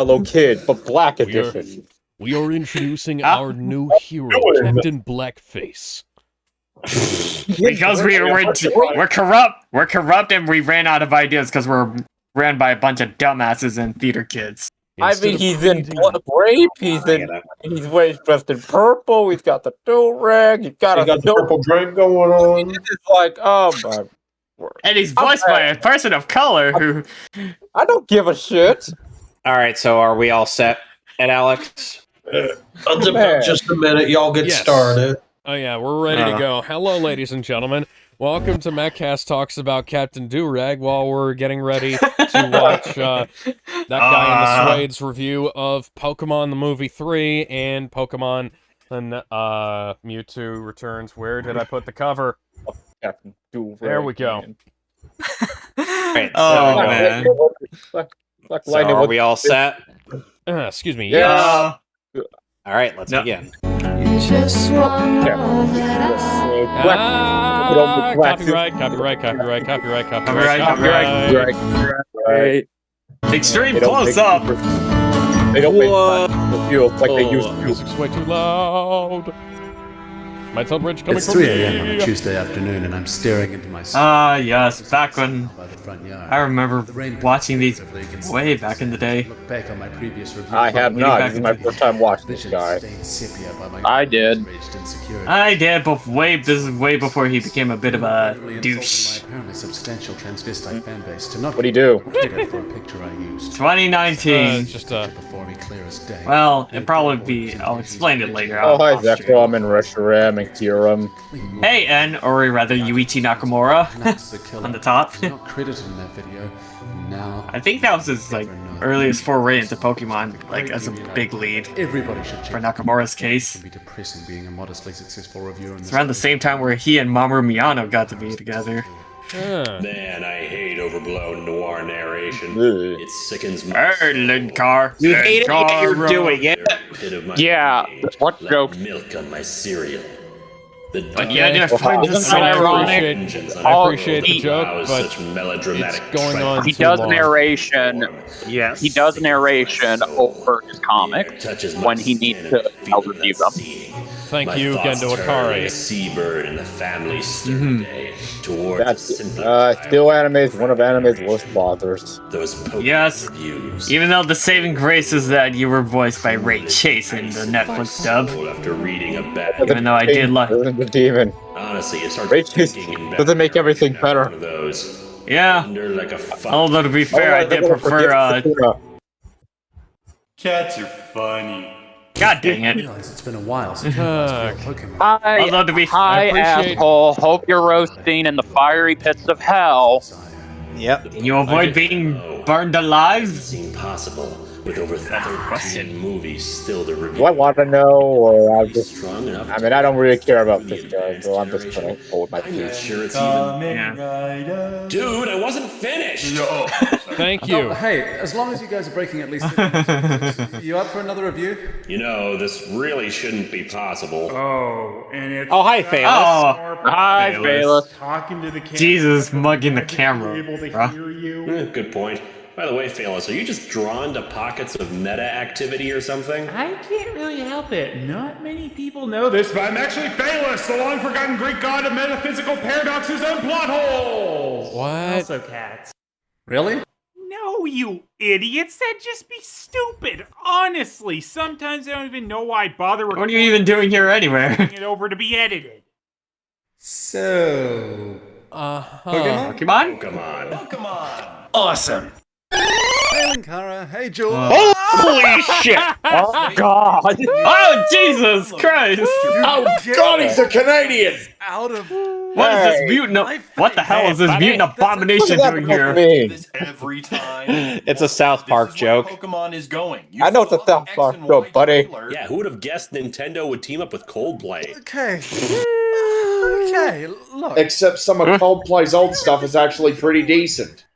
Hello Kid, but Black We are- Edition. We are introducing our new hero, Captain Blackface. Because we're corrupt. We're corrupt, and we ran out of ideas because we're ran by a bunch of dumbasses and theater kids. I mean, he's in grape. He's dressed in purple. He's got the do rag. He's got the purple drink going on. It's like, oh my word. And he's voiced by a person of color who. I don't give a shit. All right, so are we all set, Alex? Just a minute, y'all get started. Oh yeah, we're ready to go. Hello, ladies and gentlemen. Welcome to Mehcast Talks About Captain Durag while we're getting ready to watch that guy in the Suede's review of Pokemon the Movie 3 and Pokemon and Mewtwo Returns. Where did I put the cover? Captain Durag. There we go. Right, Man. So are we all set? Excuse me. Yeah. All right, let's begin. Copyright. Extreme close up. They don't make the feel like they used to. Music's way too loud. My bridge coming It's from 3 a.m. on me. a Tuesday afternoon, and I'm staring into my Yes, back when by the front yard. I remember The rain watching these patters over against way the back in the day. Look back on my previous review. I have not. This is my first time watching this Vision guy. stained sepia by my I did. outraged insecurity. I did, but this is way before he became a bit of a Brutally insulted douche. My apparently substantial transvestite fan base to not What'd he do? credit for a picture I used. 2019. Just Before me clear as day. Well, it'll probably be. I'll explain it later. Oh, hi, off stream. Zekrom and Reshiram and Kiram. Hey, and or rather Yuichi Nakamura on the top. Not credited in that video. Now I think that was his like earliest foray into Pokemon, like as a big lead everybody should check for Nakamura's case. It can be depressing being a modestly successful reviewer in It's this around the same time where he and Mamoru Miyano got to be together. Man, I hate overblown noir narration. Ugh. It sickens my Hey, Linkar. You hate it, yet you're doing it. pit of my Yeah, brain. what Like joke? milk on my cereal. The But yeah, I find this so I ironic. appreciate, I appreciate the joke, but such melodramatic it's going on He too does long. narration. Yes. He does narration over his comics touches my when he needs skin to and feel review that them. sea. Thank My you, thoughts Gendo turn like a Akari. seabird in the family stir day towards a That's simpler still anime's one of anime's worst authors. those Pokemon Yes. reviews. Even though the saving grace is that you were voiced by Ray Chase in the Netflix dub. After reading a bad, Even though I did like. The demon. honestly, it starts Ray Chase thinking doesn't make everything better. One of those. Yeah. Under like a fuck. Although to be fair, I did prefer. Cats are funny. God dang it. realize it's been a while since I played Pokemon. Hi, Although to be- hi, I appreciate- asshole. Hope you're roasting in the fiery pits of hell. Yep. Can you avoid being burned alive? Seem possible with over 13 movies still to review. Do I want to know, or I'm just? Strong enough. I mean, I don't really care about this guy, so I'm just gonna hold my I'm not peace. sure it's Kamen even. Rider. Dude, I wasn't finished. No. Thank you. Hey, as long as you guys are breaking at least you up for another review? You know, this really shouldn't be possible. Oh, and it's Oh, hi, Phaelus. Oh, Hi, Bayless. talking to the camera. Jesus, mugging the camera, Able to bruh. hear you. Good point. By the way, Phaelus, are you just drawn to pockets of meta activity or something? I can't really help it. Not many people know this, but I'm actually Phaelus, the long-forgotten Greek god of metaphysical paradoxes and plot holes. What? Also cats. Really? No, you idiots! That'd just be stupid. Honestly, sometimes I don't even know why I bother What are you even doing here anywhere? recording it over to be edited. So... Uh-huh. Pokemon? Come on. Come on. Awesome! Hey, Linkara. Hey, Jules. Holy shit! Oh, God. Oh, Jesus Christ! Oh God, he's a Canadian. Out of... What is this mutant? What the hell is this mutant abomination doing here? Every time. It's a South Park joke. Pokemon is going. I know it's a South Park joke, buddy. Yeah, who would have guessed Nintendo would team up with Coldplay? Okay. Okay, look. Except some of Coldplay's old stuff is actually pretty decent.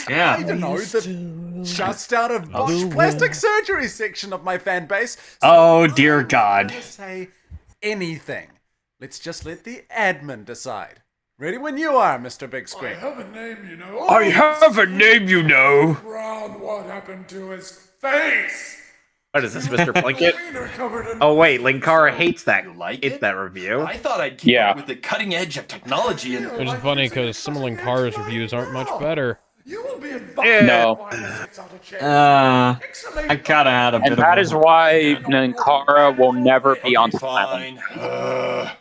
I Yeah. don't know, the just out of botched plastic surgery section of my fan base. Oh dear God. I'm gonna say anything. Let's just let the admin decide. Ready when you are, Mr. Big Screen. have a name, you know. I have a name, you know. Brown, what happened to his face! What is this, Mr. Plinkett? Oh wait, Linkara hates that. It's that review. I thought I'd keep up with the cutting edge of technology and... Which is funny because some of Linkara's reviews aren't much better. No. I kinda had a bit And that is why Ninkara will never be on Silent.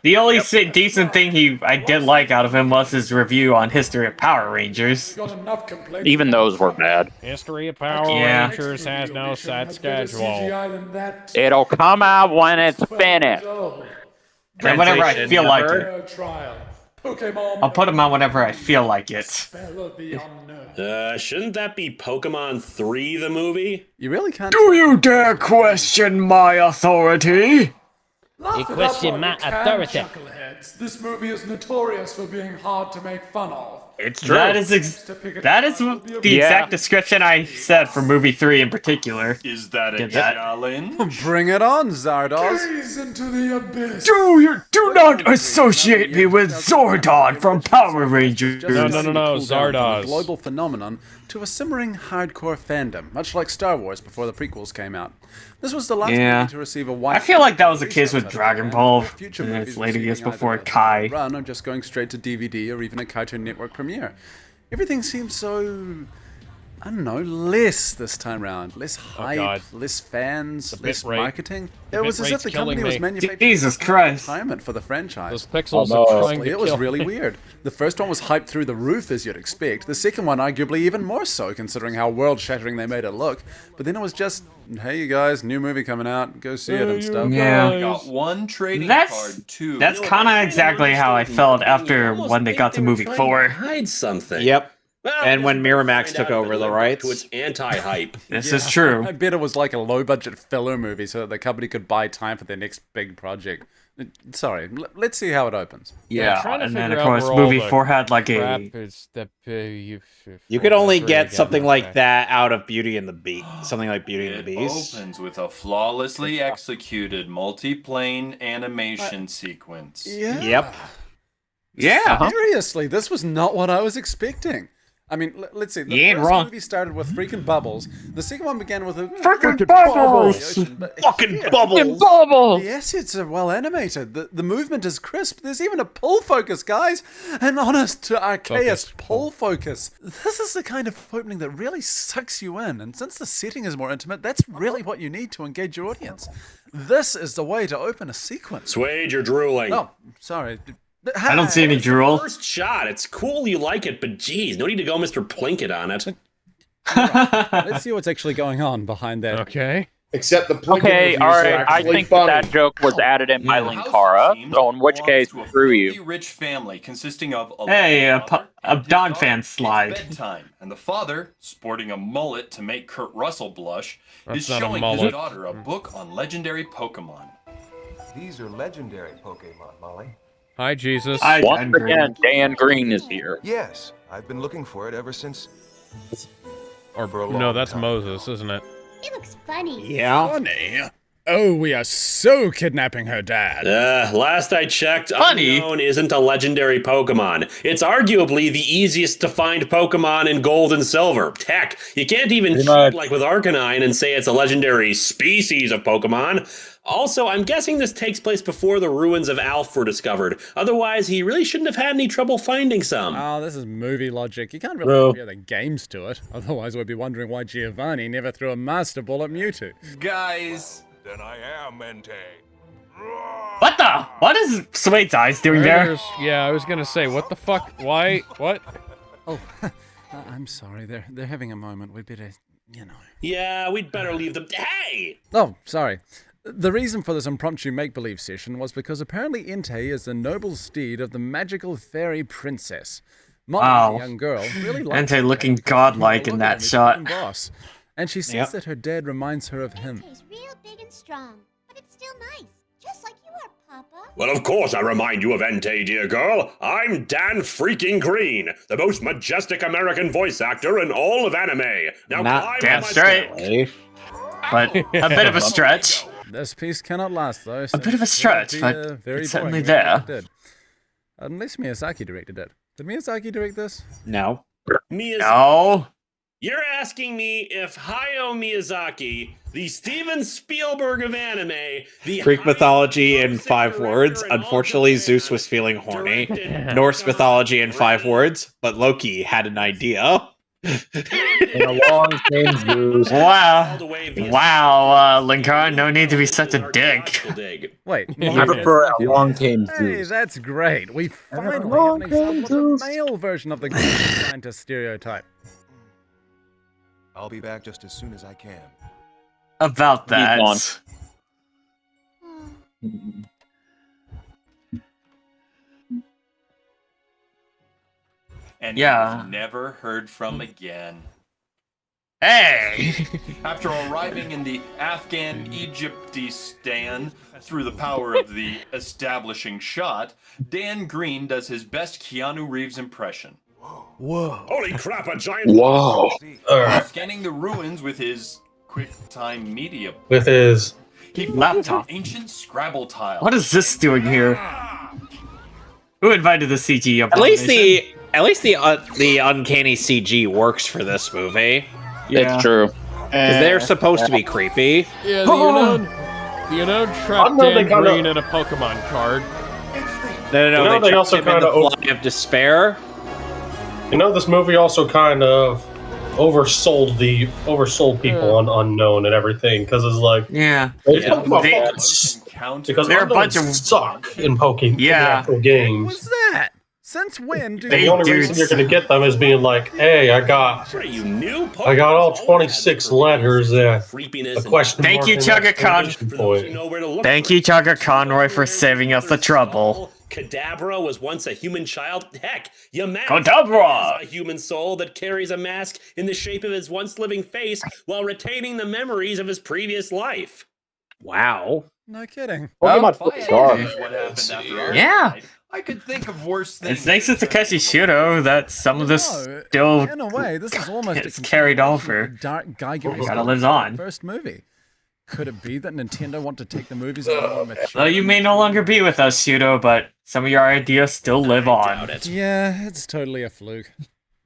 The only decent thing I did like out of him was his review on History of Power Rangers. Even those were bad. History of Power Rangers has no set schedule. It'll come out when it's finished. And whenever I feel like it. I'll put them on whenever I feel like it. Shouldn't that be Pokemon 3, the movie? You really can't. Do you dare question my authority? You question my authority. This movie is notorious for being hard to make fun of. It's true. That is the exact description I said for movie 3 in particular. Is that a challenge? Bring it on, Zardoz. Gaze into the abyss. Do not associate me with Zordon from Power Rangers. No, Zardoz. A global phenomenon to a simmering hardcore fandom, much like Star Wars before the prequels came out. This was the last movie to receive a wide. I feel like that was the case with Dragon Ball in its later years before Kai. Run or just going straight to DVD or even a Cartoon Network premiere. Everything seems so, I don't know, less this time round. Less hype, less fans, less marketing. It was as if the company was manufacturing retirement for the franchise. Those pixels are trying to It was really weird. The first one was hyped through the roof, as you'd expect. The second one, arguably, even more so, considering how world-shattering they made it look. But then it was just, hey, you guys, new movie coming out, go see it and stuff. Yeah. Got one trading card, too. That's kind of exactly how I felt after when they got to movie 4. Hide something. Yep. Well, and when Miramax took over the rights. To its anti-hype. This is true. I bet it was like a low-budget filler movie so that the company could buy time for their next big project. Sorry, let's see how it opens. Yeah, and then of course movie 4 had like a... You could only get something like that out of Beauty and the Beast. Something like Beauty and the Beast. It opens with a flawlessly executed multi-plane animation sequence. Yeah. Yep. Yeah. Seriously, this was not what I was expecting. I mean, let's see. The first movie started with freaking bubbles. The second one began with a freaking bubbles. Fucking bubbles. The assets are well animated. The movement is crisp. There's even a pull focus, guys. An honest to archaist pull focus. This is the kind of opening that really sucks you in. And since the setting is more intimate, that's really what you need to engage your audience. This is the way to open a sequence. Suede, you're drooling. Oh, sorry. I don't see any drool. First shot. It's cool you like it, but geez, no need to go Mr. Plinkett on it. Let's see what's actually going on behind that. Okay. Except the Plinkett Okay, reviews all are right. I actually think funny. that joke was added in by Linkara, so in which case, screw you. Rich family consisting of a Don fan slide. Bedtime, and the father, sporting a mullet to make Kurt Russell blush, is That's not a showing mullet. his daughter a book on legendary Pokemon. These are legendary Pokemon, Molly. Hi, Jesus. Once again, Dan Green is here. Yes, I've been looking for it ever since. Or for a long no, that's time. Moses, isn't it? It looks funny. Yeah. Funny? Oh, we are so kidnapping her dad. Last I checked, Unknown isn't a legendary Pokemon. It's arguably the easiest to find Pokemon in Gold and Silver. Heck, you can't even cheat like with Arcanine and say it's a legendary species of Pokemon. Also, I'm guessing this takes place before the ruins of Alph were discovered. Otherwise, he really shouldn't have had any trouble finding some. Oh, this is movie logic. You can't really compare the games to it. Otherwise, we'd be wondering why Giovanni never threw a Master Ball at Mewtwo. Guys. Then I am Entei. What the? What is Suede's eyes doing there? Yeah, I was gonna say, what the fuck? Why? What? Oh, I'm sorry. They're having a moment. We'd better, you know. Yeah, we'd better leave them. Hey! Oh, sorry. The reason for this impromptu make-believe session was because apparently Entei is the noble steed of the magical fairy princess. Molly, the young girl, really likes Entei looking godlike in that shot. Boss. And she says that her dad reminds her of him. Entei's real big and strong, but it's still nice, just like you are, Papa. Well, of course I remind you of Entei, dear girl. I'm Dan freaking Green, the most majestic American voice actor in all of anime. Now Not climb damn on my straight. stick. But a bit of a stretch. This piece cannot last, though. A bit of a stretch, but it's certainly there. Unless Miyazaki directed it. Did Miyazaki direct this? No. No. You're asking me if Hayao Miyazaki, the Steven Spielberg of anime, the Greek mythology in 5 words. Unfortunately, Zeus was feeling horny. Norse mythology in 5 words, but Loki had an idea. In a long name, Zeus. Wow. Wow, Linkar, no need to be such a dick. Wait, I prefer a long game Hey, Zeus. that's great. We finally have an example of the male version of the Greek scientist stereotype. I'll be back just as soon as I can. About that. And Yeah. he was never heard from again. Hey! After arriving in the Afghan Egyptistan through the power of the establishing shot, Dan Green does his best Keanu Reeves impression. Whoa. Holy crap, a giant... Whoa. While scanning the ruins with his QuickTime Media. With his He laptop. Ancient Scrabble tile. What is this doing here? Who invited the CG up? At least the uncanny CG works for this movie. It's true. Because they're supposed to be creepy. Yeah, you know, trap Dan Green in a Pokemon card. No, they also trapped him in kind the of fly of despair. You know, this movie also kind of oversold people on Unknown and everything because it's like, yeah, because they're a bunch of suck in Pokemon in the actual games. What's that? Since when do And the only reason you're going to get them is being like, hey, I got all 26 letters. A question Thank mark you, and Chugga exclamation point. Thank you, Chugga Conroy, for saving us the trouble. Kadabra was once a human child. Heck, Yamask Kadabra! is a human soul that carries a mask in the shape of his once living face while retaining the memories of his previous life. Wow. No kidding. Pokemon What happened after our Yeah. night, I could think of worse things. It's thanks to Takeshi Shudo that some of this still In a way, this is almost gets carried over. Dark Geiger It gotta live on. first movie. Could it be that Nintendo want to take the movies a little more mature? Well, you may no longer be with us, Shudo, but some of your ideas still live on. Yeah, it's totally a fluke.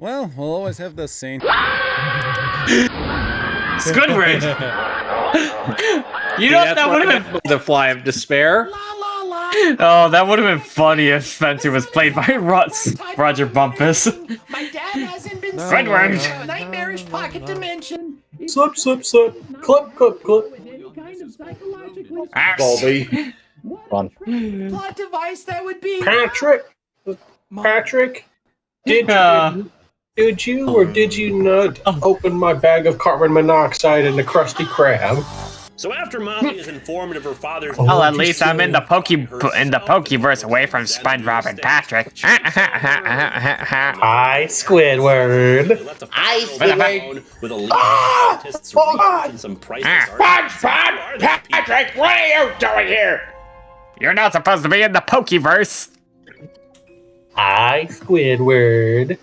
Well, we'll always have this scene. Squidward! You know, that would have been the fly of despair. Oh, that would have been funny if Spencer was played by Roger Bumpus. My dad hasn't been Squidward! nightmarish pocket dimension. Slip, slip, slip. Clip, clip, clip. Baldy. Fun. Plot device that would be. Patrick, did you or did you not open my bag of carbon monoxide in the Krusty Krab? So after Molly is informed of her father's... Well, at least I'm in the Pokeverse away from SpongeBob and Patrick. Hi, Squidward. I Squidward. With a lead scientist's research and some priceless SpongeBob! Patrick, what are you doing here? You're not supposed to be in the Pokeverse. Hi, Squidward.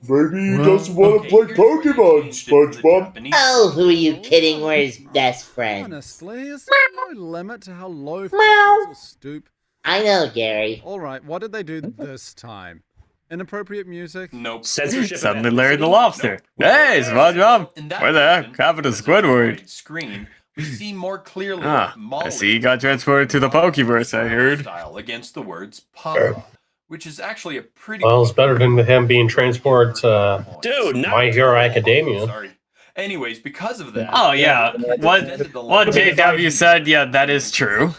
Maybe he doesn't want to play Pokemon, SpongeBob. Oh, who are you kidding? We're his best friend. Honestly, is there no limit to how low fans will stoop? I know, Gary. Alright, what did they do this time? Inappropriate music? Nope. Censorship. Suddenly Larry the Lobster. Hey, SpongeBob! Where the heck happened to Squidward? Screen, we see more clearly Ah, Molly I see you got transported to the Pokeverse, I heard. style against the words Papa, which is actually a pretty. Well, it's better than him being transported to Dude, My Hero Academia. Sorry. Anyways, because of that. Oh, yeah. What JW said, yeah, that is true.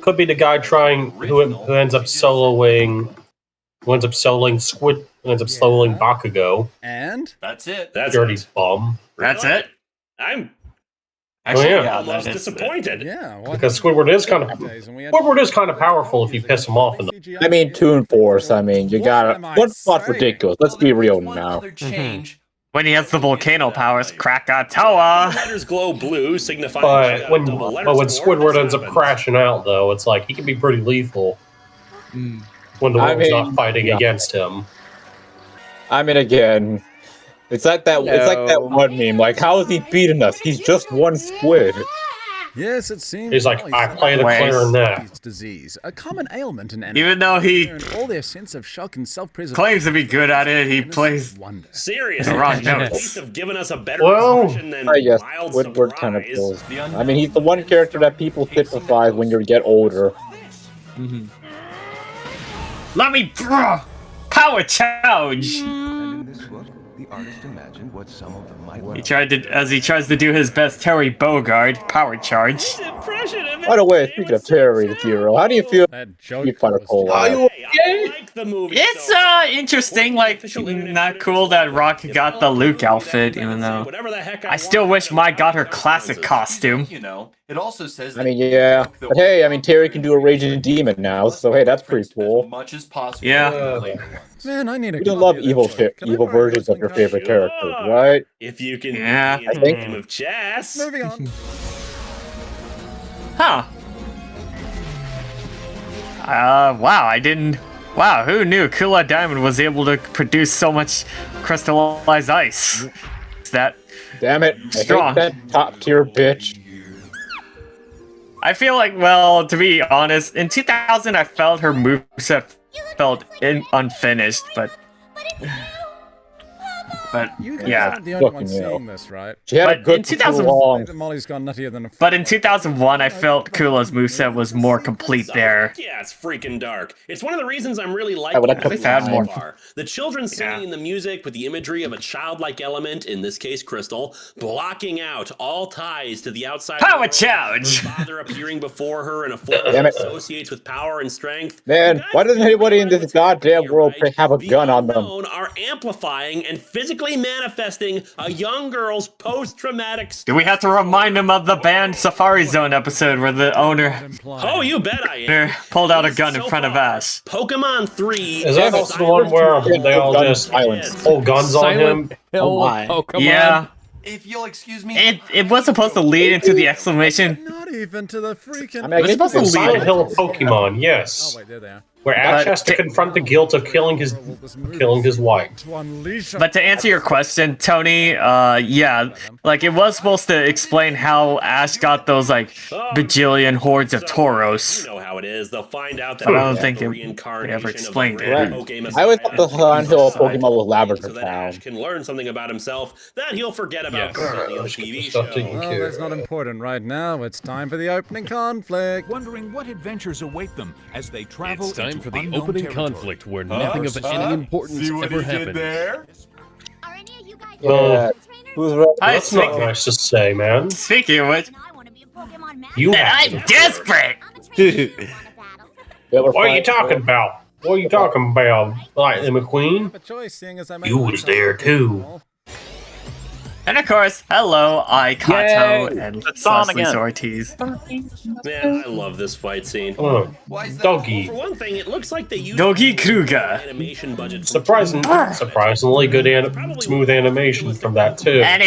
Could be the guy who ends up soloing Bakugo. And? That's it. Dirty bum. That's it? I'm Actually, yeah, almost disappointed. Yeah. Because Squidward is kind of powerful if you piss him off. I mean, Toon Force. I mean, you gotta. What's not ridiculous? Let's be real now. When he has the volcano powers, Krakatoa! Letters glow blue, signifying. But when Squidward ends up crashing out, though, it's like he can be pretty lethal when the world's not fighting against him. I mean, again, it's like that. It's like that one meme. Like, how is he beating us? He's just one squid. Yes, it seems. He's like, I played a player in that. Disease, a common ailment in animals. Even though he all their sense of shock and self-preservation claims to be good at it, he plays Seriously, the wrong they at notes. least have given us a better Well, expression than I guess wild Squidward kind of surprise. feels. I mean, he's the one character that people sympathize when you get older. Let me power charge. And in this book, the artist imagined what some of them might He tried to, as he tries to do his best, Terry Bogard power charge. By the way, speaking of Terry Zero, how do you feel? Street Fighter Cola. It's interesting, like not cool that Rock got the Luke outfit, even though I still wish Mai got her classic costume. You know, it also says I mean, yeah, but hey, I mean, Terry can do a Raging Demon now, so hey, that's pretty cool. much as possible. Yeah. Man, I need a. You don't love evil versions of your favorite characters, right? If you can Yeah. be in a game of chess. Moving on. Huh. Wow, I didn't. Wow, who knew Kula Diamond was able to produce so much crystallized ice? Is that Damn it, I strong? hate that top tier bitch. I feel like, well, to be honest, in 2000 I felt her moveset felt unfinished, but You guys yeah. aren't the only one Fucking hell. seeing this, right? She had a But good in 2000 long. Molly's gone nuttier than a. But in 2001, I felt Kula's moveset was more complete there. Yeah, it's freaking dark. It's one of the reasons I'm really I liking would have this put that so more. far. The children singing in the music with the imagery of a childlike element, in this case Crystal, blocking out all ties to the outside Power world. charge! Her father appearing before her in a form Damn that it. associates with power and strength. Man, why doesn't anybody in this goddamn world have a The gun on them? unknown are amplifying and physically manifesting a young girl's post-traumatic. Do we have to remind him of the banned Safari Zone episode where the owner Oh, you bet I am. pulled out a gun in front of Ash? Pokemon 3. Is that also the one where they all just pull guns on him? Hill my. Pokemon. Yeah. If you'll excuse me. It was supposed to lead into the exclamation. Not even to the freaking. I mean, I We're guess supposed to it's lead Silent Hill Pokemon, yes. Oh wait, there they are. Where Ash has to confront the guilt of killing his wife. To unleash. But to answer your question, Tony, yeah, like it was supposed to explain how Ash got those like bajillion hordes of Tauros. You know how it is. They'll find out that But I don't it's think the they reincarnation ever of the explained grand it. Pokemon I always thought the Silent Hill Pokemon was so Lavender that Ash Town. can learn something about himself that he'll forget about completely on the TV Stuff that show. you Well, care. that's not important right now. It's time for the opening conflict. Wondering what adventures await them as they travel It's time into for the unknown opening territory. conflict where nothing of any importance ever happens. Are any of you guys Yeah. Who's right? That's not nice to say, man. Speaking of which, I want to be a Pokemon master. You I'm have desperate. Yeah, we're What are you fine. talking about? What are you talking about, Lightning McQueen? A choice, seeing as I You was there too. And of course, hello, I Kato Yay. and It's on Leslie again. Ortiz. Man, I love this fight scene. Oh, doggy. For one thing, it looks like they used Doggy the Kruger. animation budget. Surprisingly good, smooth animation from that too. And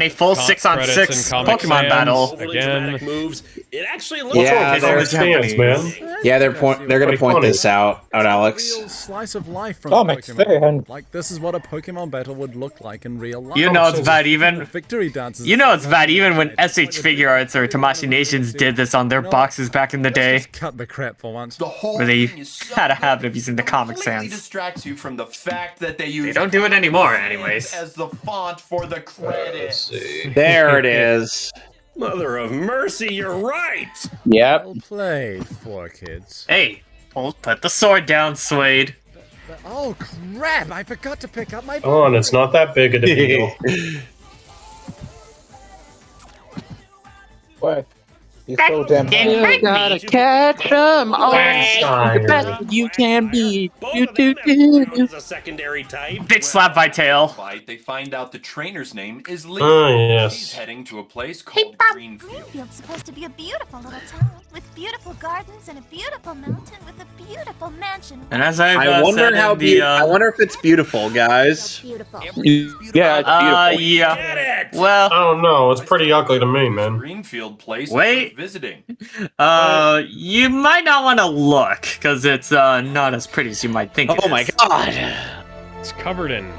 a full Top 6-on-6 credits and Comic Pokemon Sans. battle. Overly Again. dramatic moves. It actually looks Yeah, like they're- Stands, man. Yeah, they're gonna Pretty point funny. this out, Real Alex. slice of life from Comic Pokemon. fan. Like this is what a Pokemon battle would look like in real life. You know it's bad even. Victory dances. You know it's bad even when SH Figure Arts or Tamashii Nations did this on their boxes back in the day, Just cut the crap for once. The whole where they thing is so had a habit of using the Comic completely Sans. distracts you from the fact that they use. They don't do it anymore, anyways. As the font for the credits. There it is. Mother of mercy, you're right. Yep. Well played, 4Kids. Hey, put the sword down, Suede. Oh crap! I forgot to pick up my. Oh, and it's not that big a deal. What? He's so damn. You gotta catch 'em all. Steiner. The best you can be. Both Do, of do, them do. is a secondary type. Bitch slap by tail. Fight, they find out the trainer's name is Lee. Ah, yes. She's heading to a place called Greenfield. Greenfield's supposed to be a beautiful little town with beautiful gardens and a beautiful mountain with a beautiful mansion. And as I've I wonder said how in the, I wonder if it's beautiful, guys. Beautiful. Yeah, it's beautiful. yeah. Get it. Well, I don't know. It's pretty ugly to me, man. Greenfield place Wait. worth visiting. You might not want to look, because it's not as pretty as you might think. Oh my god. It's covered in.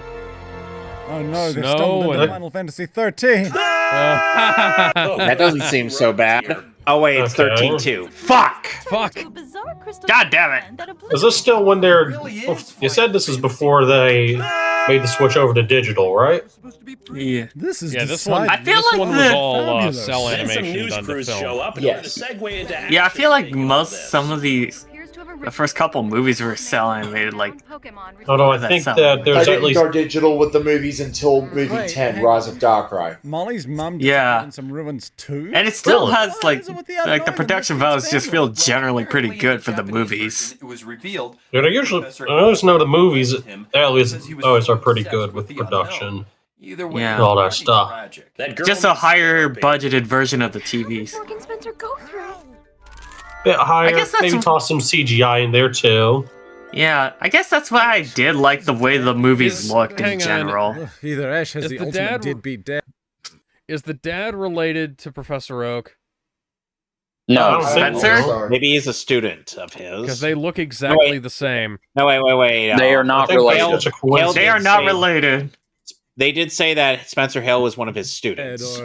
Oh no, they Snow stumbled into and- Final Fantasy 13. That doesn't seem so bad. Oh wait, it's 13 too. Fuck! God damn it! Is this still when they're... You said this is before they made the switch over to digital, right? Yeah. This is this one. I feel this like one was all cell Then some animation news done to crews film. show up in order to segue into action. Yeah, I feel like some of the first couple movies were cell animated. Like, Although I think that I there's at didn't least... go digital with the movies until movie 10, Rise of Darkrai. Molly's mum Yeah. in some ruins too. and it still has like the production values just feel generally pretty good for the movies. It was revealed. I always know the movies at least always are pretty good with production. Either way, Yeah. And all that stuff. Just a higher budgeted version of the TVs. Bit higher, guess that's- maybe toss some CGI in there too. Yeah, I guess that's why I did like the way the movies looked in hang on. general. Either Ash has Is the the ultimate dad- deadbeat dad. Is the dad related to Professor Oak? I No, don't think Spencer? so. Maybe he's a student of his. Because they look exactly the same. No, wait. they are I not think related. that's a coincidence. They are not related. They did say that Spencer Hill was one of his students.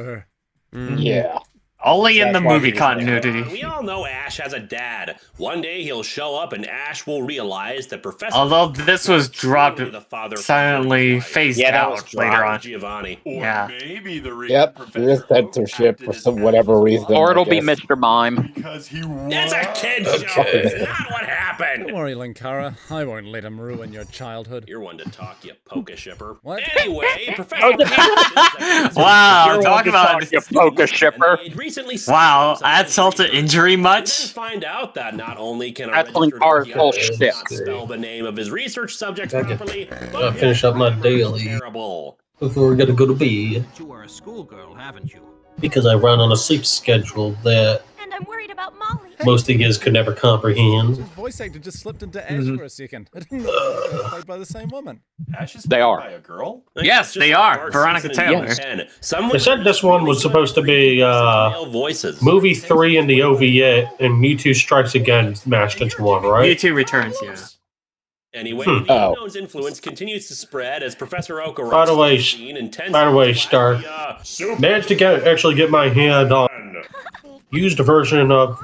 Yeah. Only in the That's why movie he's continuity. We all know Ash has a dad. One day he'll show up and Ash will realize that Professor... Although this was dropped the father silently, phased Yeah, that was out later on. Giovanni. Yeah. Maybe the reason Yep, Professor there is censorship for some whatever reason. Or I it'll be guess. Mr. Mime. because he It's a kid's show. It's not what happened. Don't worry, Linkara. I won't let him ruin your childhood. You're one to talk, you poke shipper. What? Anyway, Professor... Wow, talk about You poker shipper. wow. Add salt to injury much? Find out that not only can a That's registered powerful archaeologist shit. not spell the name of his research subjects Okay. properly, I'll finish up my daily terrible. before we gotta go to bed. You are a schoolgirl, haven't you? Because I run on a sleep schedule that And I'm worried about Molly. most of you could never comprehend. His voice actor just slipped into Ash for a second. I didn't know they were played by the same woman. Ash is They played are. by a girl. Yes, they are. Veronica Taylor. They said this one was supposed to be voices. movie 3 in the OVA and Mewtwo Strikes Again mashed into one, right? Mewtwo Returns, yeah. Anyway, Hmm. the Oh. unknown's influence continues to spread as Professor Oak By the way, Stark, managed to actually get my hand on used version of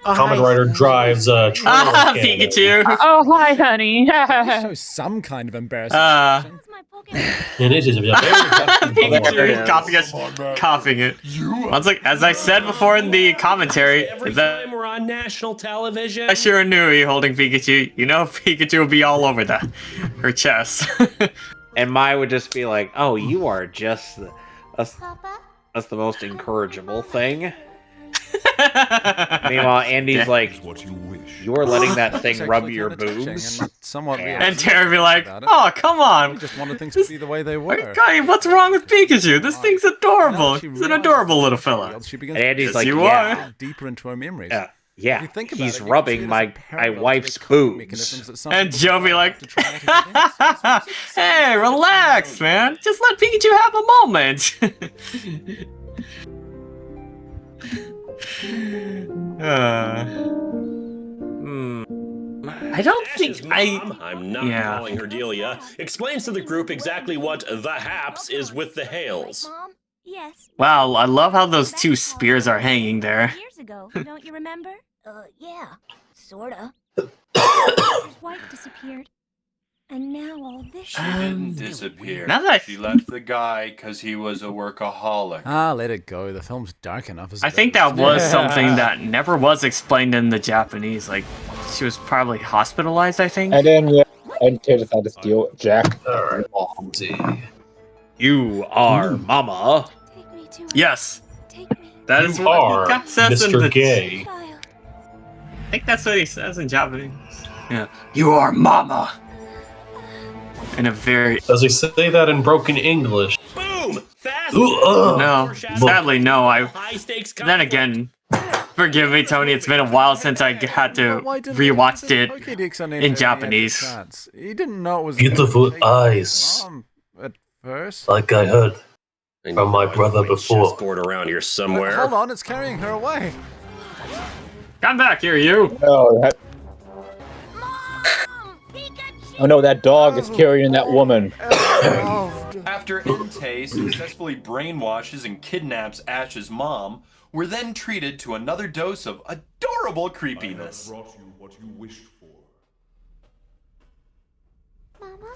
Kamen Rider Drive's trailer cannon. Pikachu. Oh, hi, honey. Show some kind of embarrassment. And it is a very Pikachu coughing it. Once, like, as I said before in the commentary, Every if that time we're on national television. I sure knew he holding Pikachu. You know, Pikachu would be all over her chest. And Mai would just be like, "Oh, you are just that's the most incorrigible thing." Meanwhile, Andy's like, "You're letting that thing rub your boobs." And Terry be like, "Oh, come on! We just wanted things to be the way they were. Guy, what's wrong with Pikachu? This thing's adorable. He's an adorable little fella." And Andy's like, you "Yeah, are. Deeper into her memories. yeah, If you think about he's it, you can rubbing see it my as a parallel wife's to the coping boobs." mechanisms that some And people Joe be use like, to traumatic events. "Hey, relax, man. Just let Pikachu have a moment." I don't think I'm not Yeah. calling her Delia. Explains to the group exactly what the haps is with the Hales. Mom? Yes. Wow, I love how those two spears are hanging there. Years ago, don't you remember? Yeah. Sorta. His wife disappeared. And now all this She didn't disappear. now that She left the guy because he was a workaholic. Let it go. The film's dark enough. I think that was something that never was explained in the Japanese. Like, she was probably hospitalized, I think. And then, yeah, and Kid decided to steal Jack. You are Mama. Yes. That is You what are he says in Mr. the... Gay. I think that's what he says in Japanese. Yeah. You are Mama. In a very... Does he say that in broken English? Boom! Fast. No. Sadly, no. Then again, forgive me, Tony. It's been a while since I had to rewatched it in Japanese. He didn't know it was Beautiful eyes, Mom at first. like I heard from my brother before. Chessboard around here somewhere. Hold on, it's carrying her away. Come back here, you. No, that. Oh no, that dog is carrying that woman. After Entei successfully brainwashes and kidnaps Ash's mom, we're then treated to another dose of adorable creepiness. I have brought you what you wished for. Mama?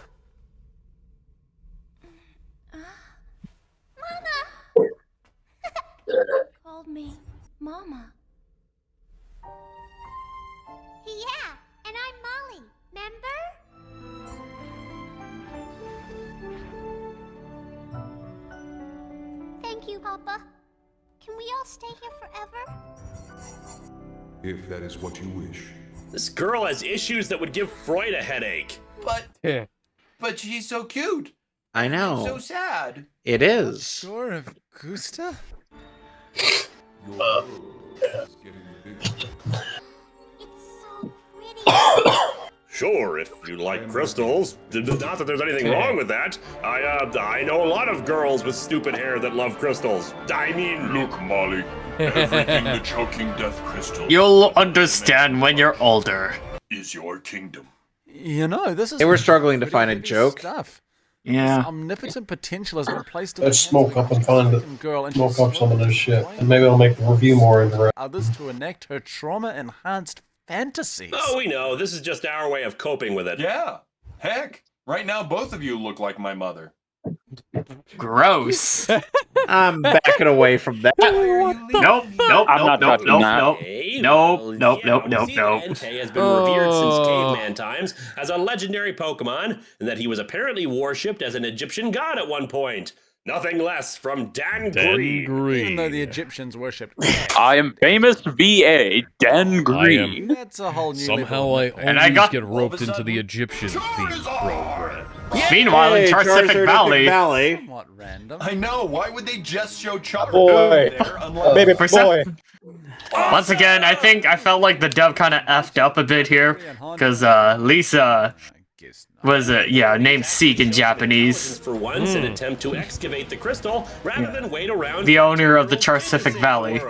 Called me Mama. Yeah, and I'm Molly, remember? Thank you, Papa. Can we all stay here forever? If that is what you wish. This girl has issues that would give Freud a headache. But she's so cute. I know. So sad. It is. Sure of Gusta? Sure, if you like crystals. Not that there's anything wrong with that. I know a lot of girls with stupid hair that love crystals. I mean... Look, Molly. Everything the choking death crystal... You'll understand when you're older. ...is your kingdom. You know, this is... They were struggling to find a joke. Stuff. Yeah. This omnipotent potential has been placed in Let's smoke up and find it. girl, and Smoke up some of this shit. And maybe it'll make the review more interesting. others to enact her trauma-enhanced fantasies. Oh, we know. This is just our way of coping with it. Yeah. Heck, right now both of you look like my mother. Gross. I'm backing away from that. Nope. I'm not touching that. Nope. Entei has been revered since caveman times as a legendary Pokemon, and that he was apparently worshipped as an Egyptian god at one point. Nothing less from Dan Green. Even though the Egyptians worshipped. I am famous VA, Dan Green. That's a whole new Somehow level. I always get roped into the Egyptian theme program. Meanwhile, in Charcific Valley. Somewhat random. I know. Why would they just show Char Boy. there unless... Baby boy. Once again, I think I felt like the dub kind of effed up a bit here, because Lisa was named Seek in Japanese. For once, an attempt to excavate the crystal rather than wait around. The owner of the Charcific Valley.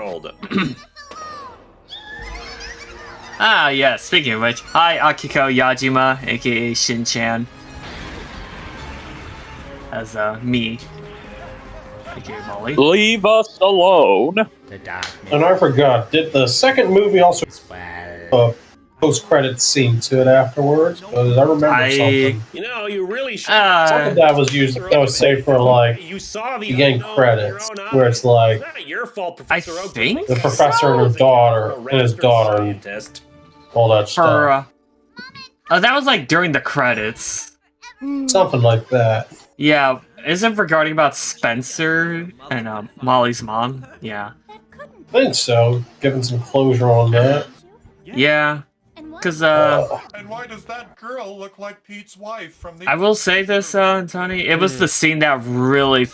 Ah, yeah. Speaking of which, hi Akiko Yajima, aka Shin-chan, as me, aka Molly. Leave us alone. And I forgot, did the second movie also post-credits scene to it afterwards? Because I remember something. You know, you really should. Something that was used, that was saved for like You saw the beginning credits, where it's like your fault, Professor Oak. the professor and her daughter, and his daughter, and all that stuff. That was like during the credits. Something like that. Yeah, isn't regarding about Spencer and Molly's mom? Yeah. I think so. Giving some closure on that. Yeah. Because, And why does that girl look like Pete's wife from the... I will say this, Tony. It was the scene that really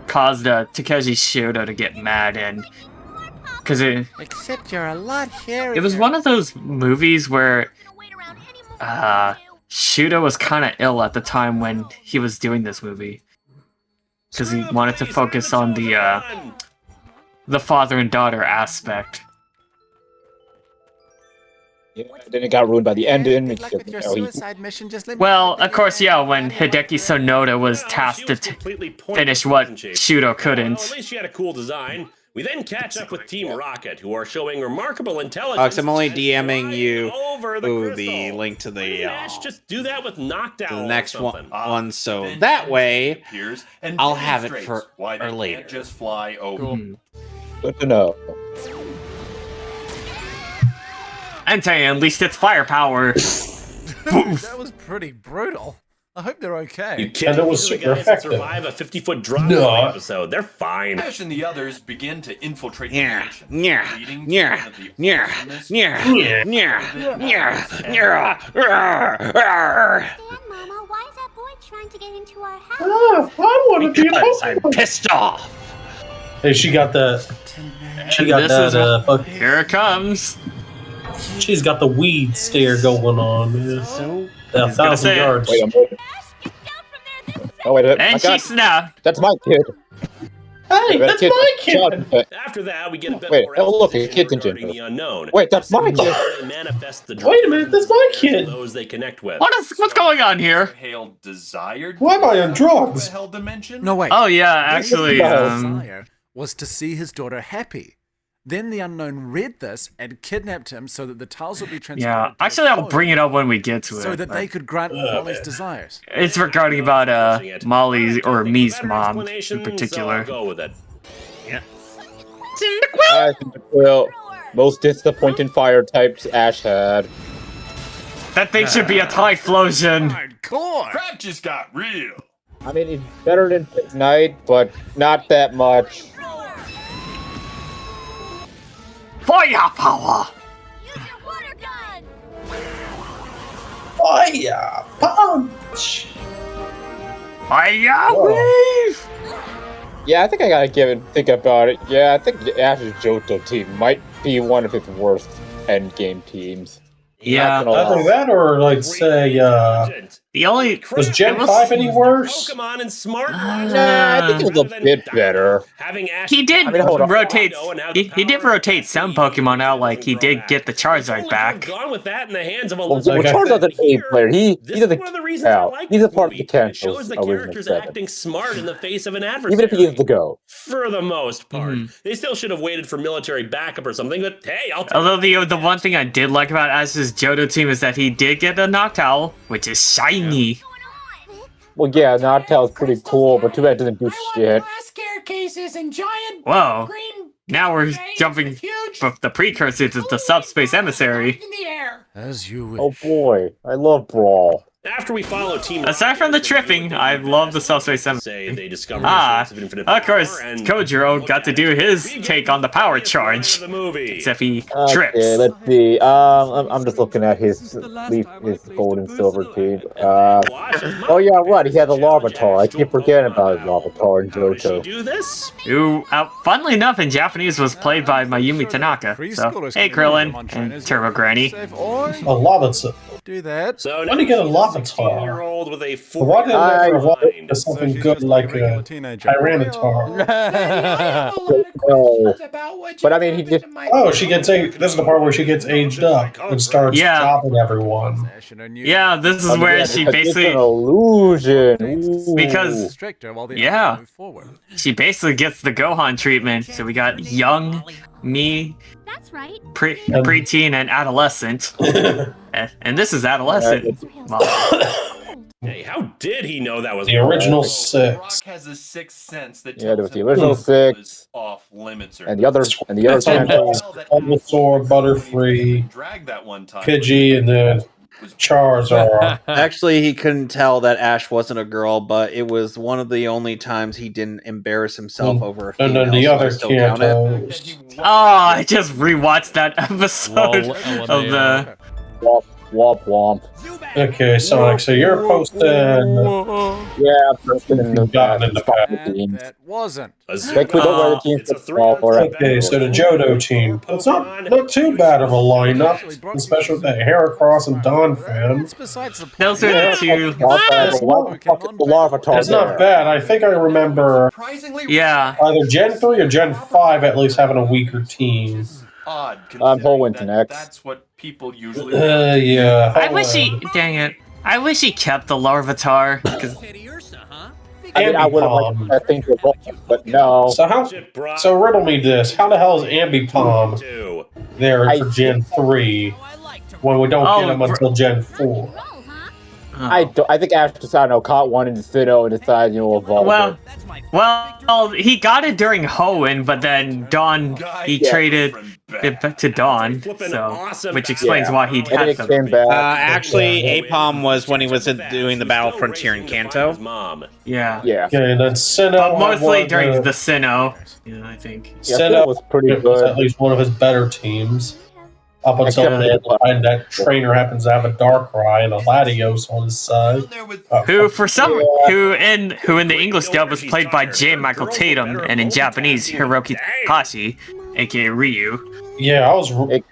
caused Takeshi Shioda to get mad, and... Because Except you're a lot hairier. it was one of those movies where, Shioda was kind of ill at the time when he was doing this movie. Because he wanted to focus on the father and daughter aspect. Yeah, then it got ruined by the ending. Good luck with your suicide mission. Just let me Well, of course, yeah, when Hideki Sonoda was tasked to finish what Shudo couldn't. Well, at least she had a cool design. We then catch up with Team Rocket, who are showing remarkable intelligence. I'm only DMing you the the link to the just do that with Knockdown. the next one, so that way I'll have it for or later. Just fly over. Good to know. Entei unleashed its firepower. That was pretty brutal. I hope they're okay. You kidding? And it was The super guys that effective. survive a 50-foot drop No. in the episode. They're fine. Ash and the others begin to infiltrate the Yeah, nation, yeah, leading to yeah, one of the yeah, awesomest- yeah, yeah. Mama, why is that boy trying to get into our house? Oh, I want to be a Because I'm Pokemon. pissed off. Hey, she got that. She got This is that. Here it comes. She's got the weed stare going on, man. So A 1,000 yards. Wait, I'm waiting. Oh wait, my And she God, snapped. that's my kid. Hey, that's my kitten! After that, we get a bit Wait, more oh look, a exposition kitten. regarding the unknown. Wait, that's my kid. They manifest the Wait a minute, that's my kid! those they connect with. What's going on here? Hale desired. Why am I on drugs? Hell dimension. No, wait. Oh yeah, His actually, desire was to see his daughter happy. Then the unknown read this and kidnapped him so that the tiles would be transported. yeah. Actually, I'll bring it up when we get to it. so that they could grant Molly's desires. It's regarding about Molly's or Me's mom in So particular. I'll go with it. Well, most disappointing fire types Ash had. That thing should be a Typhlosion. Crap just got real. I mean, it's better than Knight, but not that much. Fire power! Fire punch! Fire wave! Yeah, I think I gotta think about it. Yeah, I think Ash's Johto team might be one of his worst endgame teams. Yeah. Either that or, like, say, The only was Gen 5 any worse? Pokemon and Smart. Nah, I think it was a bit better. He did hold on. rotate. He did rotate some Pokemon out, like he did get the Charizard back. Gone with that in the hands of a Well, Charizard's an A player. He doesn't count. He's a part of the It potential shows the original characters 7. acting smart in the face of an adversary. Even if he is the GOAT. For the most part. They still should have waited for military backup or something, but hey, I'll take Although the one thing I did like about Ash's Johto team is that he did get a Noctowl, which is shiny. Well, yeah, Noctowl's pretty cool, but too bad it doesn't do shit. Staircases and giant Whoa. green Now we're jumping from the precursor to the subspace emissary. in the air. As you wish. Oh boy, I love Brawl. After we follow Team Aside from the tripping, I love the subspace emissary. say they discover Of infinite course, power and Kojiro got to do his take on the power charge. the movie. Except he Okay, trips. let's see. I'm just looking at his gold and silver team. Oh yeah, right. He has a Larvitar. I keep forgetting about his Larvitar in Johto. Do this? Who, funnily enough, in Japanese was played by Mayumi Tanaka. So, hey Krillin and Turbo Granny. A lava. Do that. So When do you get a Larvitar? 16-year-old with a Why didn't I they ever want to something good like a Tyranitar? No. But I mean, he just. Oh, she gets this is the part where she gets aged up and starts chopping everyone. Yeah, this is where she It's basically, an illusion. Ooh. because, yeah, she basically gets the Gohan treatment. So we got young, me, That's right. preteen, and adolescent. And this is adolescent. Hey, how did he know that was The original Rock 6. has a sixth sense that Yeah, there tells was the him original when 6, is off limits or and the other Bulbasaur, Butterfree, drag that one time. Pidgey, and then Charizard. Actually, he couldn't tell that Ash wasn't a girl, but it was one of the only times he didn't embarrass himself over a And female. then the so I other still count it. Kantos. Oh, I just rewatched that episode of the. Womp, womp, womp. Okay, Sonic, so you're posting. Yeah, posting the gotten in the past. That wasn't. Like, we don't wear the teams Okay, so the Johto team. It's not too bad of a lineup, especially with that Heracross and Dawn fan. Those are the two. It's not bad. I think I remember Yeah. either Gen 3 or Gen 5 at least having a weaker team. Odd. Hoenn next. That's what people usually. Yeah. I wish he. Dang it. I wish he kept the Larvitar. I mean, I would have liked that thing to evolve, but no. So riddle me this: how the hell is Ambipom there for Gen 3 when we don't get him until Gen 4? I think Ash decided caught one in Sinnoh and decided evolve it. Well, he got it during Hoenn, but then Dawn, he traded it to Dawn, so which explains why he had them. Actually, Apom was when he was doing the Battle Frontier in Kanto. Yeah. Yeah. Okay, and then Sinnoh. But mostly during the Sinnoh, I think. Sinnoh was pretty was good. at least one of his better teams. Up until then, that trainer happens to have a Darkrai and a Latios on his side. Who in the English dub was played by J. Michael Tatum, and in Japanese Hiroki Takahashi, aka Ryu. Yeah, I was right.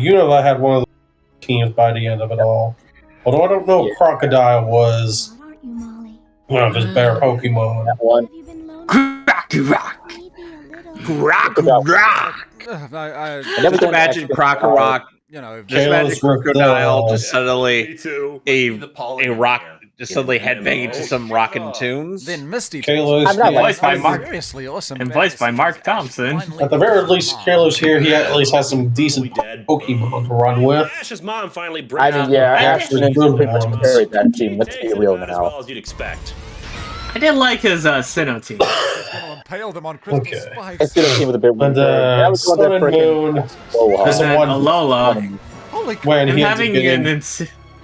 Unova had one of the teams by the end of it all. Although I don't know if Crocodile was one of his better Pokemon. That one. Just imagine Crocorock. You know, Just imagine Kalos with Crocodile the- just suddenly a rock, just suddenly headbanging to some rockin' tunes. Then Misty. Kalos, Voiced by Mark. Seriously awesome. And voiced by Mark Thompson. at the very least, Kalos here, he at least has some decent Pokemon to run with. Ash's mom finally I mean, yeah, Ashton and good pretty much ones. carried that team. Let's be real as well now. as you'd expect. I did like his Sinnoh team. Impale them on crystal Okay. spikes. It's gonna team with a bit weird. And That was one Sun that and freaking Moon, Alola. there's And then one Alola. Holy when And he ends up having getting an you got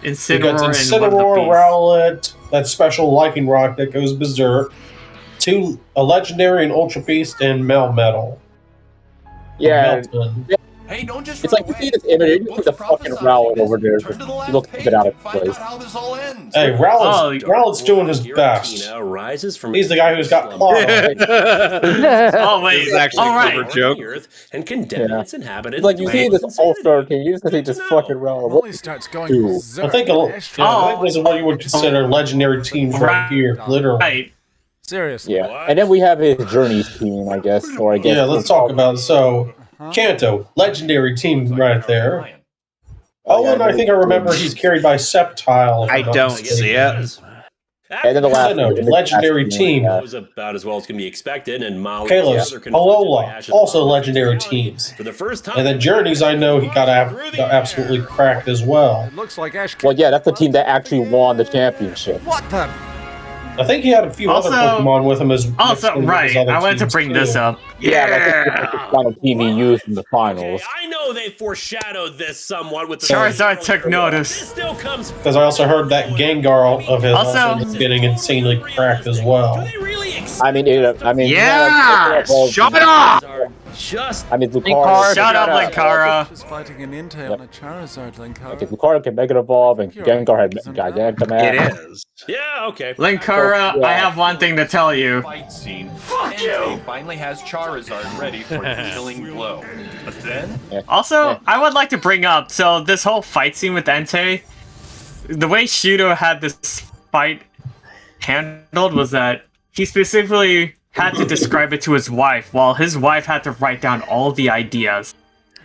Incineroar and one of the Incineroar, beasts. Rowlet, that special Lightning Rock that goes berserk, a legendary and Ultra Beast, and Melmetal. Yeah. Melton. Hey, don't just It's like you see this image, you just see the fucking Rowlet over there. He looks a bit out of place. Hey, Rowlet's doing his best. Rises from He's the guy who's got claws. Oh wait, This is actually a clever joke. Earth and condemn its inhabitants. It's like you see this all-star team, you just see this fucking Rowlet. Molly starts going berserk. I think this is what you would consider legendary teams right here, literally. Right. Seriously. Yeah, and then we have his Journeys team, I guess. Or I guess. Yeah, let's talk about it. So, Kanto, legendary team right there. Oh, and I think I remember he's carried by Sceptile. I don't see it. And then the last legendary team. Was about as well as can be expected, and Molly Kalos, Alola, also legendary teams. For the first time. And then Journeys, I know he got absolutely cracked as well. Looks like Ash. Well, yeah, that's the team that actually won the championship. What the? I think he had a few other Pokemon with him as Also, right, I wanted to bring this up. Yeah, that's the final team he used in the finals. I know they foreshadowed this somewhat with the Charizard took notice. This still comes. Because I also heard that Gengar of his Also- also getting insanely cracked as well. I mean, Yeah! Shut up! Just. I mean, Lucario. Shut up, Linkara. Is fighting an Entei on a Charizard, Linkara. Okay, Lucario can make it evolve, and Gengar had Gigantamax. It is. Yeah, okay. Linkara, Yeah. I have one thing to tell you. Fight scene. Entei finally has Charizard ready for the killing blow. But then, Also, I would like to bring up, so this whole fight scene with Entei, the way Shudo had this fight handled was that he specifically had to describe it to his wife, while his wife had to write down all the ideas.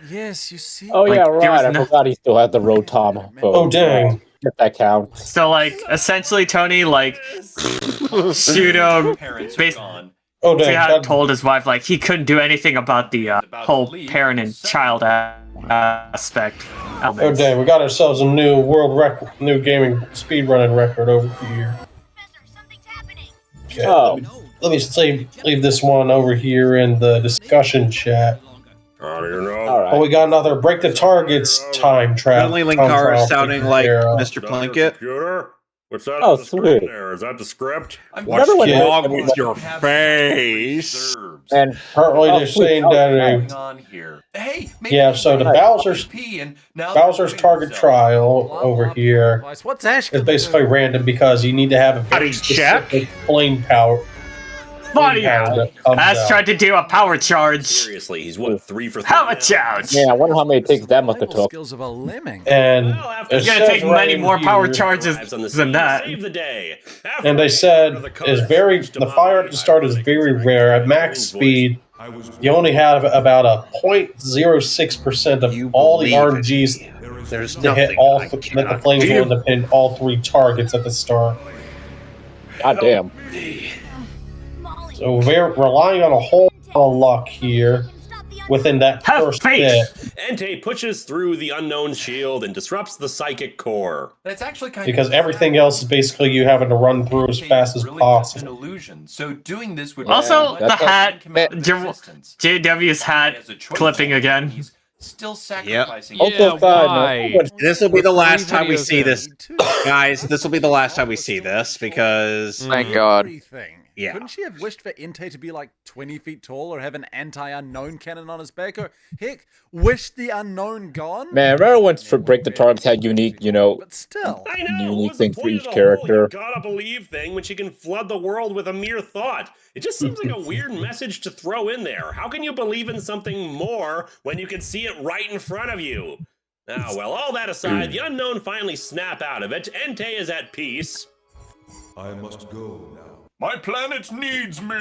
Yes, you see. Oh, yeah, Like, there was right. I no- forgot he still had the Rotom. Oh, dang. If that counts. So, like, essentially, Tony, like, Shudo parents are basically gone. Oh, dang. had told his wife, like, he couldn't do anything about the whole parent and child aspect. Oh, dang. We got ourselves a new new gaming speedrunning record over here. Okay, Oh. let me leave this one over here in the discussion chat. How do you know? All right. Oh, we got another break the targets time trap. Suddenly time Linkara trial sounding thing like here. Mr. Plinkett. Computer? What's that Oh, on the screen sweet. there? Is that the script? What's Remember when wrong they- with your face? And Apparently they're sweet. saying Oh, that Going on here. Hey, maybe yeah, so the Bowser's target trial over here What's Ash? is basically random because you need to have a very specific flame power. Funny power how that comes Ash out. tried to do a power charge. Seriously, he's what, 3 for 3? Power charge! yeah, I wonder how many takes that must have took. Skills of a lemming. And It's it gonna says take right many in more power here- charges than that. Save the day. And they said the fire at the start is very rare. At max speed, you only have about a 0.06% of all the RNGs There's to hit nothing all I that the cannot flames do. will pin all 3 targets at the start. God damn. So we're relying on a whole lot of luck here within that Have first faith. bit. Entei pushes through the unknown shield and disrupts the psychic core. That's actually kind Because of everything else is basically you having to run through as fast as really just an possible. illusion. So doing this would Also, Yeah, the hat, resistance. JW's hat As a choice clipping again. He's still sacrificing. Also, why? This will be the last Three time we videos see in. this, guys. This will be the last time we see this because Thank God. Everything. Yeah. Couldn't she have wished for Entei to be like 20 feet tall or have an anti-unknown cannon on his back or heck, wish the unknown gone? Man, remember when Break the Targets had unique, But still. I know. Unique What's the thing for point each of the character. Whole you gotta believe thing when she can flood the world with a mere thought. It just seems like a weird message to throw in there. How can you believe in something more when you can see it right in front of you? Now, well, all that aside, the unknown finally snap out of it. Entei is at peace. I must go now. My planet needs me.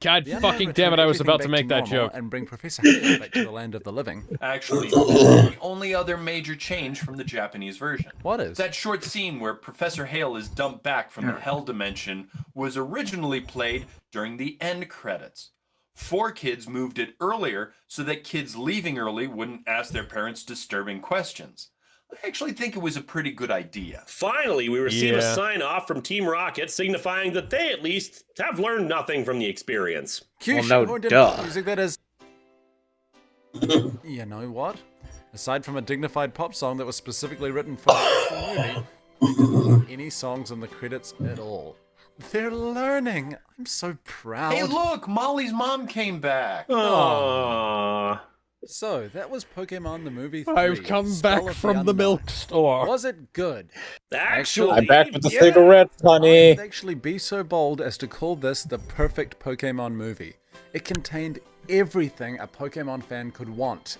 God The fucking anime damn it! I was returned about to everything make that back normal joke. and bring Professor Hale back to the land of the living. Actually, this is the only other major change from the Japanese version. What is? That short scene where Professor Hale is dumped back from the Hell Dimension was originally played during the end credits. 4Kids moved it earlier so that kids leaving early wouldn't ask their parents disturbing questions. I actually think it was a pretty good idea. Finally, we receive a Yeah. sign-off from Team Rocket signifying that they at least have learned nothing from the experience. Cue Well, no, short duh. music that is. You know what? Aside from a dignified pop song that was specifically written for the movie, there weren't any songs in the credits at all. They're learning. I'm so proud. Hey, look, Molly's mom came back. Aww. So that was Pokemon the movie 3. I've come Spell back of from the Unknown. milk store. Was it good? Actually, I'm back with the yeah. cigarettes, honey. I'd actually be so bold as to call this the perfect Pokemon movie. It contained everything a Pokemon fan could want.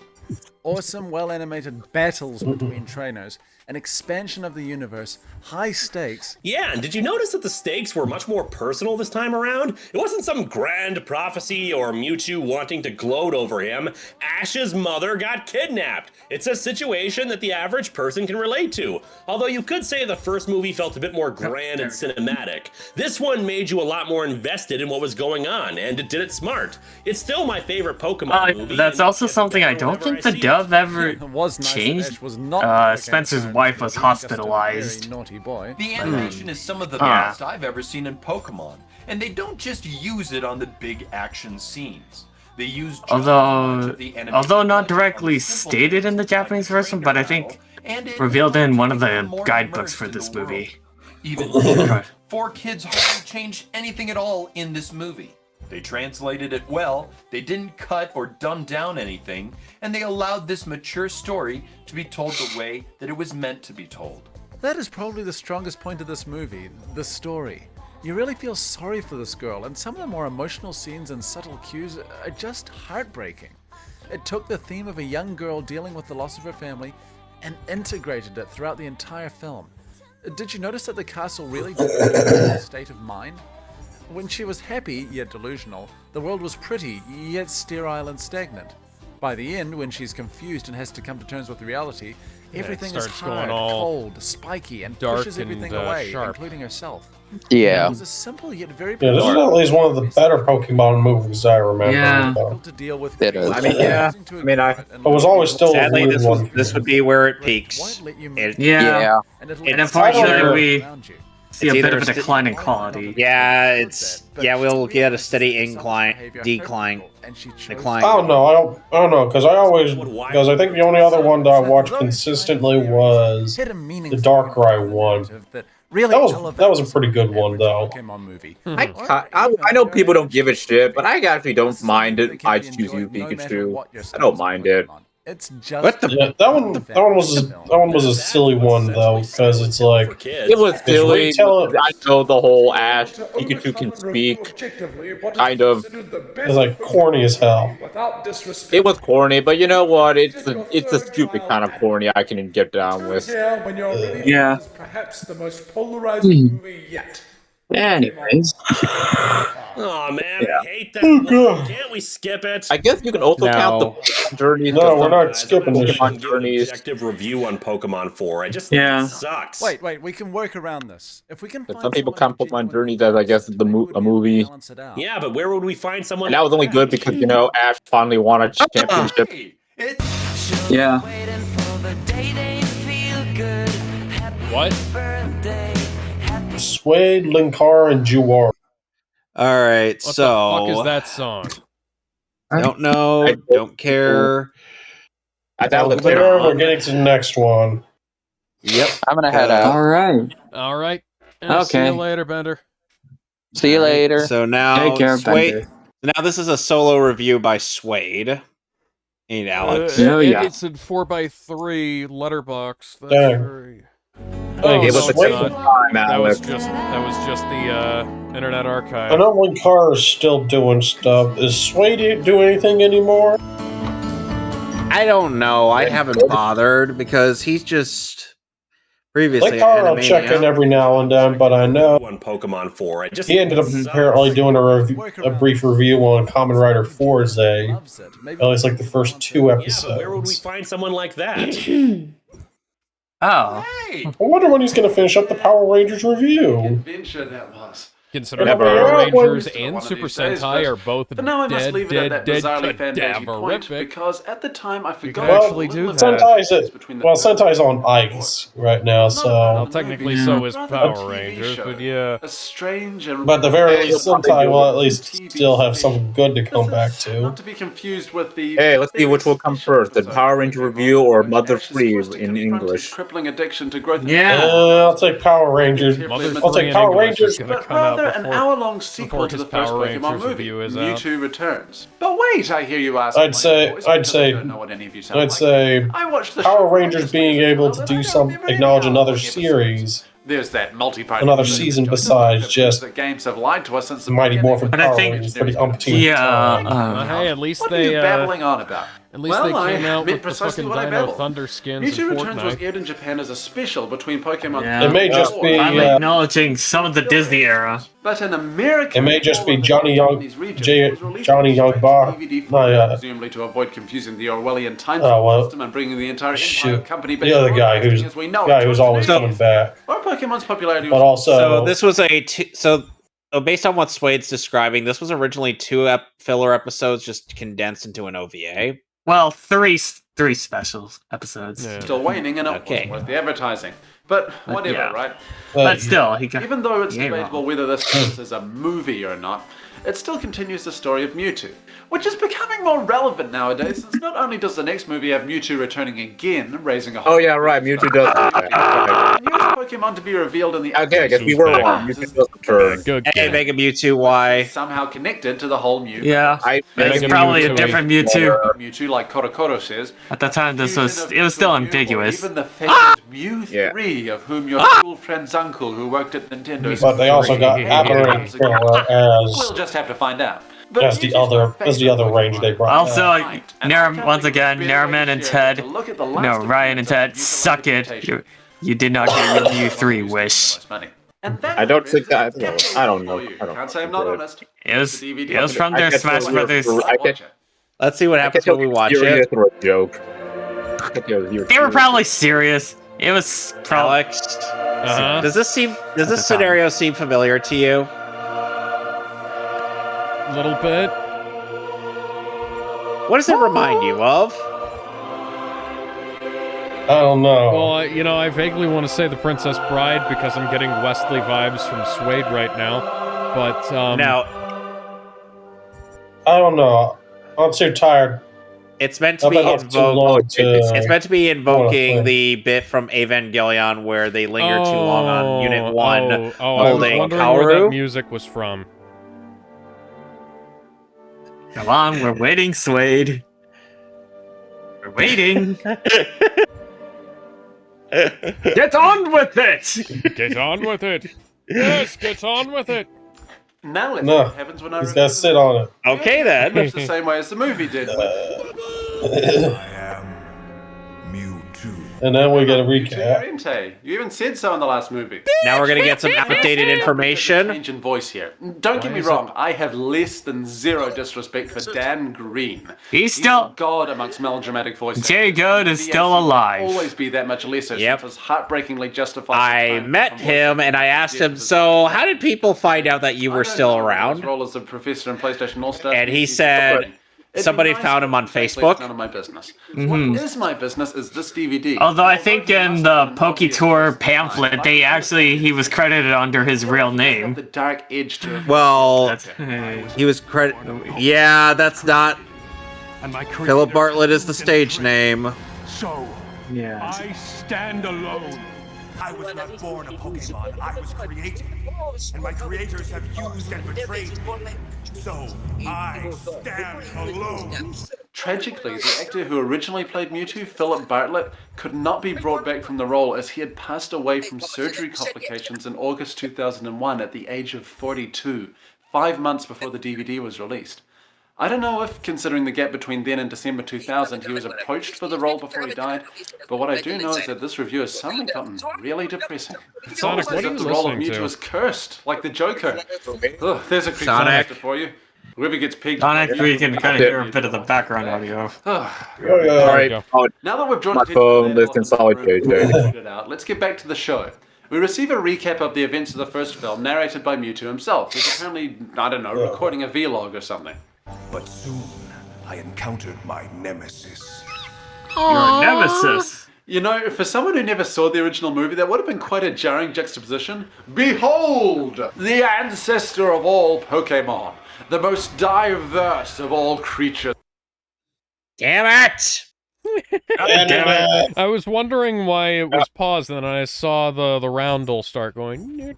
Awesome, well-animated battles between trainers, an expansion of the universe, high stakes. Yeah, and did you notice that the stakes were much more personal this time around? It wasn't some grand prophecy or Mewtwo wanting to gloat over him. Ash's mother got kidnapped. It's a situation that the average person can relate to. Although you could say the first movie felt a bit more grand and cinematic. This one made you a lot more invested in what was going on, and it did it smart. It's still my favorite Pokemon movie. That's also something I don't think the dub ever Was nice that changed. Ash was not the Pokemon Spencer's fan, wife was he was just a hospitalized. very naughty boy. The animation is some of the Ah. best I've ever seen in Pokemon, and they don't just use it on the big action scenes. They use just as much of the animation Although not on the directly simple stated in the things like Japanese version, but I think battle, and it revealed in one of becomes the even more guidebooks immersed for in this the world. movie. Even then, 4Kids hardly changed anything at all in this movie. They translated it well, they didn't cut or dumb down anything, and they allowed this mature story to be told the way that it was meant to be told. That is probably the strongest point of this movie, the story. You really feel sorry for this girl, and some of the more emotional scenes and subtle cues are just heartbreaking. It took the theme of a young girl dealing with the loss of her family and integrated it throughout the entire film. Did you notice that the castle really depicted her state of mind? When she was happy, yet delusional, the world was pretty, yet sterile and stagnant. By the end, when she's confused and has to come to terms with reality, everything is starts going hard, all cold, spiky, and dark pushes and, everything away, sharp. including herself. Yeah. It was a simple yet very Yeah, this is at least one of the better Pokemon movies I remember. Yeah. Though. to deal with. It is. I mean, yeah. I mean, It was always still Sadly, a weird this one. would be where it peaks. Yeah. And And unfortunately, we see a It's bit either of a decline in quality. Yeah, we'll get a steady decline. Oh no, I don't know, because I think the only other one that I watched consistently was the Darkrai one. Really that was a pretty good one though. I know people don't give a shit, but I actually don't mind it. I choose you, Pikachu. I don't mind it. It's just What the? Yeah, that one was a silly one though, because it's like It was silly. I know the whole Ash Pikachu can speak. Kind of. It's like corny as hell. It was corny, but you know what? It's a stupid kind of corny I can get down with. When you're ready, Yeah. this is perhaps the most polarizing movie yet. Anyways. Oh man, Yeah. I hate that one. Can't we skip it? I guess you can also count the Pokemon journeys. No, we're not skipping this. Pokemon journeys. Objective review on Pokemon 4. I just think Yeah. it sucks. Wait, we can work around this. If we can But find some people count Pokemon journeys as, I guess, a movie. Yeah, but where would we find someone? And that was only good because, you know, Ash finally won a championship. Yeah. What? Suede, Linkar, and Juwar. All right, What so the fuck is that song? don't know, don't care. I thought it was Here, we're getting to the next one. Yep. I'm gonna head out. All right. All right. See Okay. you later, Bender. See you later. So now, Take care, Suede. Bender. Now this is a solo review by Suede. Ain't Alex? It's in 4x3 letterbox. That's Dang. very... Hey, it was it's a not. time, That was Alex. just the Internet Archive. I know Linkar is still doing stuff. Is Suede do anything anymore? I don't know. I haven't bothered because he's just Previously, Like I'll check in every now and then, but I know One Pokemon 4. he ended up apparently doing a brief review on Kamen Rider Forze. At least like the first 2 episodes. Where would we find someone like that? Oh. I wonder when he's going to finish up the Power Rangers review. Adventure that was. Considering Never. Power Rangers One and of Super these days, Sentai but are both For now, I must dead, leave it at that bizarrely fan-baiting point cadaverific. because at the time I forgot. could actually do that. Sentai's on ice right now, so. Well, technically, so is Power Rangers, but yeah. A strange and But at the very least, Sentai will at least still have something good to come back to. not to be confused with the. Hey, let's see which will come first, the Power Ranger review or Mother Free in English. Crippling addiction to growth. I'll take Power Rangers. I'll take Power Rangers. But rather an hour-long sequel to the first Pokemon movie, Mewtwo Returns. But wait, I hear you ask. I'd say Power Rangers being able to do acknowledge another series. There's that multi-part. Another season besides just the games have lied to us since the Mighty Morphin beginning. Power Rangers for the umpteenth time. Hey, at least What they are you babbling on about? At least they Well, came I out meant with the precisely fucking what I Dino babbled. Thunder skins Mewtwo in Returns was Fortnite. aired in Japan as a special between Pokemon. It may just be. acknowledging some of the Disney era. But an American. It may just be Johnny Youngbar. Presumably to avoid confusing the Orwellian time system and bringing the entire Empire company. The other guy who's always coming back. Or Pokemon's popularity. But also, so this was based on what Suede's describing, this was originally 2 filler episodes just condensed into an OVA. Well, three special episodes. Still waning and it wasn't worth the advertising. But whatever, Yeah. right? But still, Even though it's he ain't debatable whether this counts as a movie or not, it still continues the story of Mewtwo, which is becoming more relevant nowadays since not only does the next movie have Mewtwo returning again, raising a whole... Oh yeah, right, Mewtwo does that. newest Pokemon to be revealed in the... Okay, I guess we were wrong. Mewtwo does return. Hey, Mega Mewtwo, why? Somehow connected to the whole Mew. Yeah, it's probably a different Mewtwo. Mewtwo, like Korokoro says. At the time, it was still ambiguous. Even the famous Mew 3, of whom your school friend's uncle who worked at Nintendo... But they also got Aberrant Killer We'll just have to find out. as the other range they brought. Also, once again, Naraman and Ted, no, Ryan and Ted, suck it. You did not get your Mew 3 wish. I don't think that. I don't know. Can't say I'm not honest. It was from their Smash Brothers. Let's see what happens when we watch it. For a joke. They were probably serious. It was Alex. Does this scenario seem familiar to you? A little bit. What does it remind you of? I don't know. Well, I vaguely want to say The Princess Bride because I'm getting Wesley vibes from Suede right now. But, No. I don't know. I'm too tired. It's meant to be It's meant to be invoking the bit from Evangelion where they linger too long on Unit 1 I was holding wondering where that Kaoru. music was from. Come on, we're waiting, Suede. We're waiting. Get on with it! Get on with it! Yes, get on with it! Now let's No, see heavens when I he's got to sit on it. Okay then. Much the same way as the movie did. And then we get a recap. Entei. You even said so in the last movie. Now we're gonna get some outdated information. Change in voice here. Don't get me wrong. I have less than zero disrespect for Dan Green. He's still God amongst melodramatic voices. Jay Goad is still alive. Always be that much lesser. Yep. Since it's heartbreakingly justified. I met him and I asked him, so how did people find out that you were still around? His role as a professor in PlayStation All-Stars. And he said somebody found him on Facebook. None of my business. What is my business is this DVD. Although I think in the Poke Tour pamphlet, he was credited under his real name. The dark edge to it. Well, he was Yeah, that's not. Philip Bartlett is the stage name. So, yeah. I stand alone. I was not born a Pokemon, I was created. And my creators have used and betrayed me. So, I stand alone. Tragically, the actor who originally played Mewtwo, Philip Bartlett, could not be brought back from the role as he had passed away from surgery complications in August 2001 at the age of 42, 5 months before the DVD was released. I don't know if, considering the gap between then and December 2000, he was approached for the role before he died, but what I do know is that this review has suddenly gotten really depressing. It's Sonic, almost what as are if you the role of listening Mewtwo to? is cursed, like the Joker. Ugh, there's a creep Sonic. sound for you. Whoever gets pegged... Sonic, we can kind of hear a bit of the background audio. Alright, Now that we've drawn my attention to phone that lives in elephant in the room solitude, and dude. figured it out, let's get back to the show. We receive a recap of the events of the first film, narrated by Mewtwo himself, who's apparently, I don't know, recording a vlog or something. But soon, I encountered my nemesis. Your nemesis. You know, for someone who never saw the original movie, that would have been quite a jarring juxtaposition. Behold, the ancestor of all Pokemon, the most diverse of all creatures. Damn it! I was wondering why it was paused, and then I saw the roundel start going.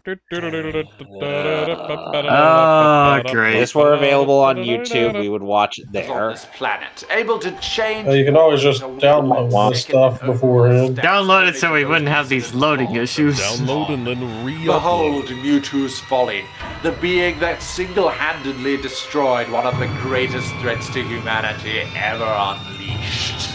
Oh, great. If this were available on YouTube, we would watch it there. On this planet, able to change... You can always just download this stuff beforehand. Download it so we wouldn't have these loading issues. Download and then Behold Mewtwo's folly, the being that single-handedly destroyed one of the greatest threats to humanity ever unleashed.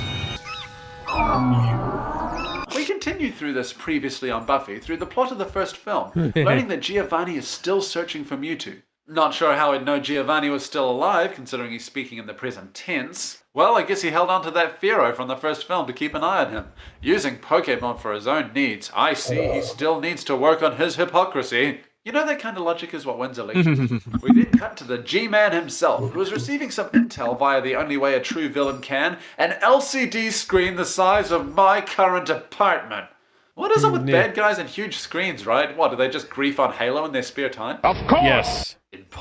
We continue through this previously on Buffy through the plot of the first film, learning that Giovanni is still searching for Mewtwo. Not sure how he'd know Giovanni was still alive, considering he's speaking in the present tense. Well, I guess he held on to that Pharaoh from the first film to keep an eye on him. Using Pokemon for his own needs, I see he still needs to work on his hypocrisy. You know, that kind of logic is what wins elections. We then cut to the G-Man himself, who is receiving some intel via the only way a true villain can, an LCD screen the size of my current apartment. What is it with bad guys and huge screens, right? What, do they just grief on Halo in their spare time? Of course! Yes.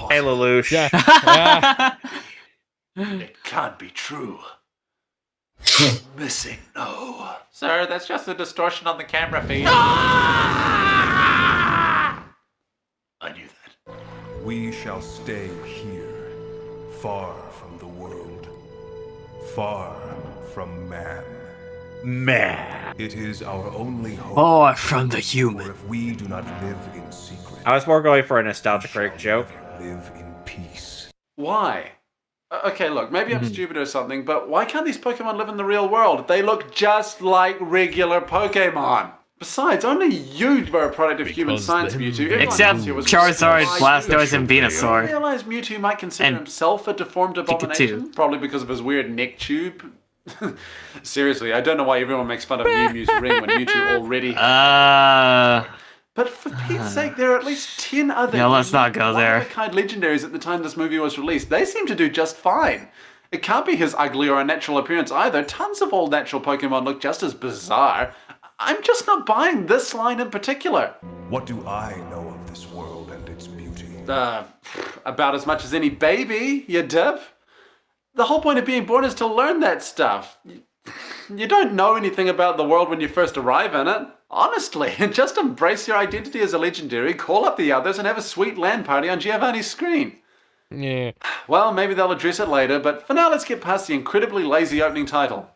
Halo Loosh. It can't be true. Missing, no. Sir, that's just a distortion on the camera feed. I knew that. We shall stay here, far from the world, far from man. Man. It is our only hope. Far from the human. For if we do not live in secret, I was more going for a nostalgic break joke. live in peace. Why? Okay, look, maybe I'm stupid or something, but why can't these Pokemon live in the real world? They look just like regular Pokemon. Besides, only you were a product of human science, Mewtwo. Everyone Except else here was Charizard, Blastoise, and I Venusaur. realize Mewtwo might consider And himself a deformed abomination, probably because of his weird neck tube. Seriously, I don't know why everyone makes fun of Mew Mew's ring when Mewtwo already... But for Pete's sake, there are at least 10 other... Yeah, let's not go there. one-of-a-kind legendaries at the time this movie was released. They seem to do just fine. It can't be his ugly or unnatural appearance either. Tons of all natural Pokemon look just as bizarre. I'm just not buying this line in particular. What do I know of this world and its beauty? About as much as any baby, you dip. The whole point of being born is to learn that stuff. You don't know anything about the world when you first arrive in it. Honestly, just embrace your identity as a legendary, call up the others, and have a sweet LAN party on Giovanni's screen. Yeah. Well, maybe they'll address it later, but for now let's get past the incredibly lazy opening title.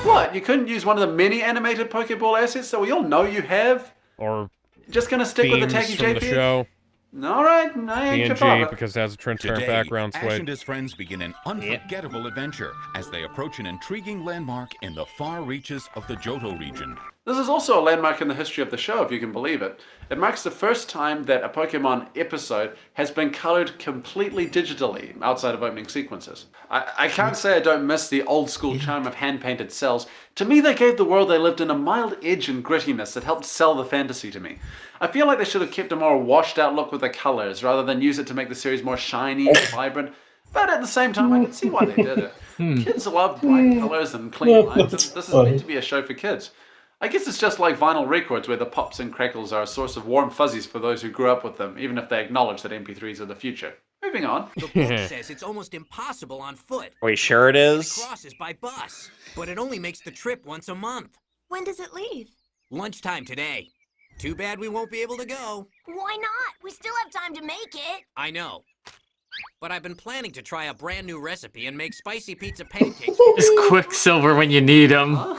What, you couldn't use one of the many animated Pokeball assets that we all know you have? Or just gonna stick with the tacky from the JP? show. Alright, I ain't your PNG, father. because it has a transparent Today, background, Ash Suede. and his friends begin an unforgettable adventure as they approach an intriguing landmark in the far reaches of the Johto region. This is also a landmark in the history of the show, if you can believe it. It marks the first time that a Pokemon episode has been colored completely digitally, outside of opening sequences. I can't say I don't miss the old school charm of hand-painted cells. To me, they gave the world they lived in a mild edge and grittiness that helped sell the fantasy to me. I feel like they should have kept a more washed out look with the colors, rather than use it to make the series more shiny and vibrant. But at the same time, I can see why they did it. Kids love bright colors and clean lines, and this is meant to be a show for kids. I guess it's just like vinyl records where the pops and crackles are a source of warm fuzzies for those who grew up with them, even if they acknowledge that MP3s are the future. Moving on. The book says it's almost impossible on foot. Are you sure it is? It crosses by bus, but it only makes the trip once a month. When does it leave? Lunchtime today. Too bad we won't be able to go. Why not? We still have time to make it. I know. But I've been planning to try a brand new recipe and make spicy pizza pancakes. Just Quicksilver when you need them.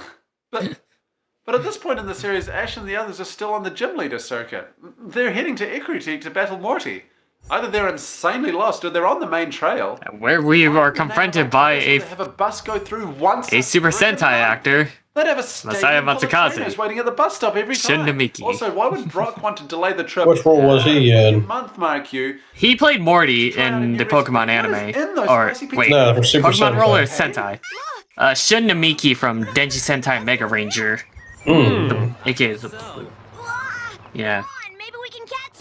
But at this point in the series, Ash and the others are still on the gym leader circuit. They're heading to Ecruteak to battle Morty. Either they're insanely lost or they're on the main trail. Where we are confronted by They have a bus go through once a Super Sentai actor, They'd have a Masaya stadium full of trainers Matsukaze. waiting at the bus stop every time. Shinnamiki. Also, why would Brock want to delay the trip? Which role was he in? Month, mark you. He played Morty in the Pokemon anime. Or, wait, No, for Super Pokemon Sentai. Roller Sentai. Shinnamiki from Denji Sentai Mega Ranger. AKA the blue. Yeah.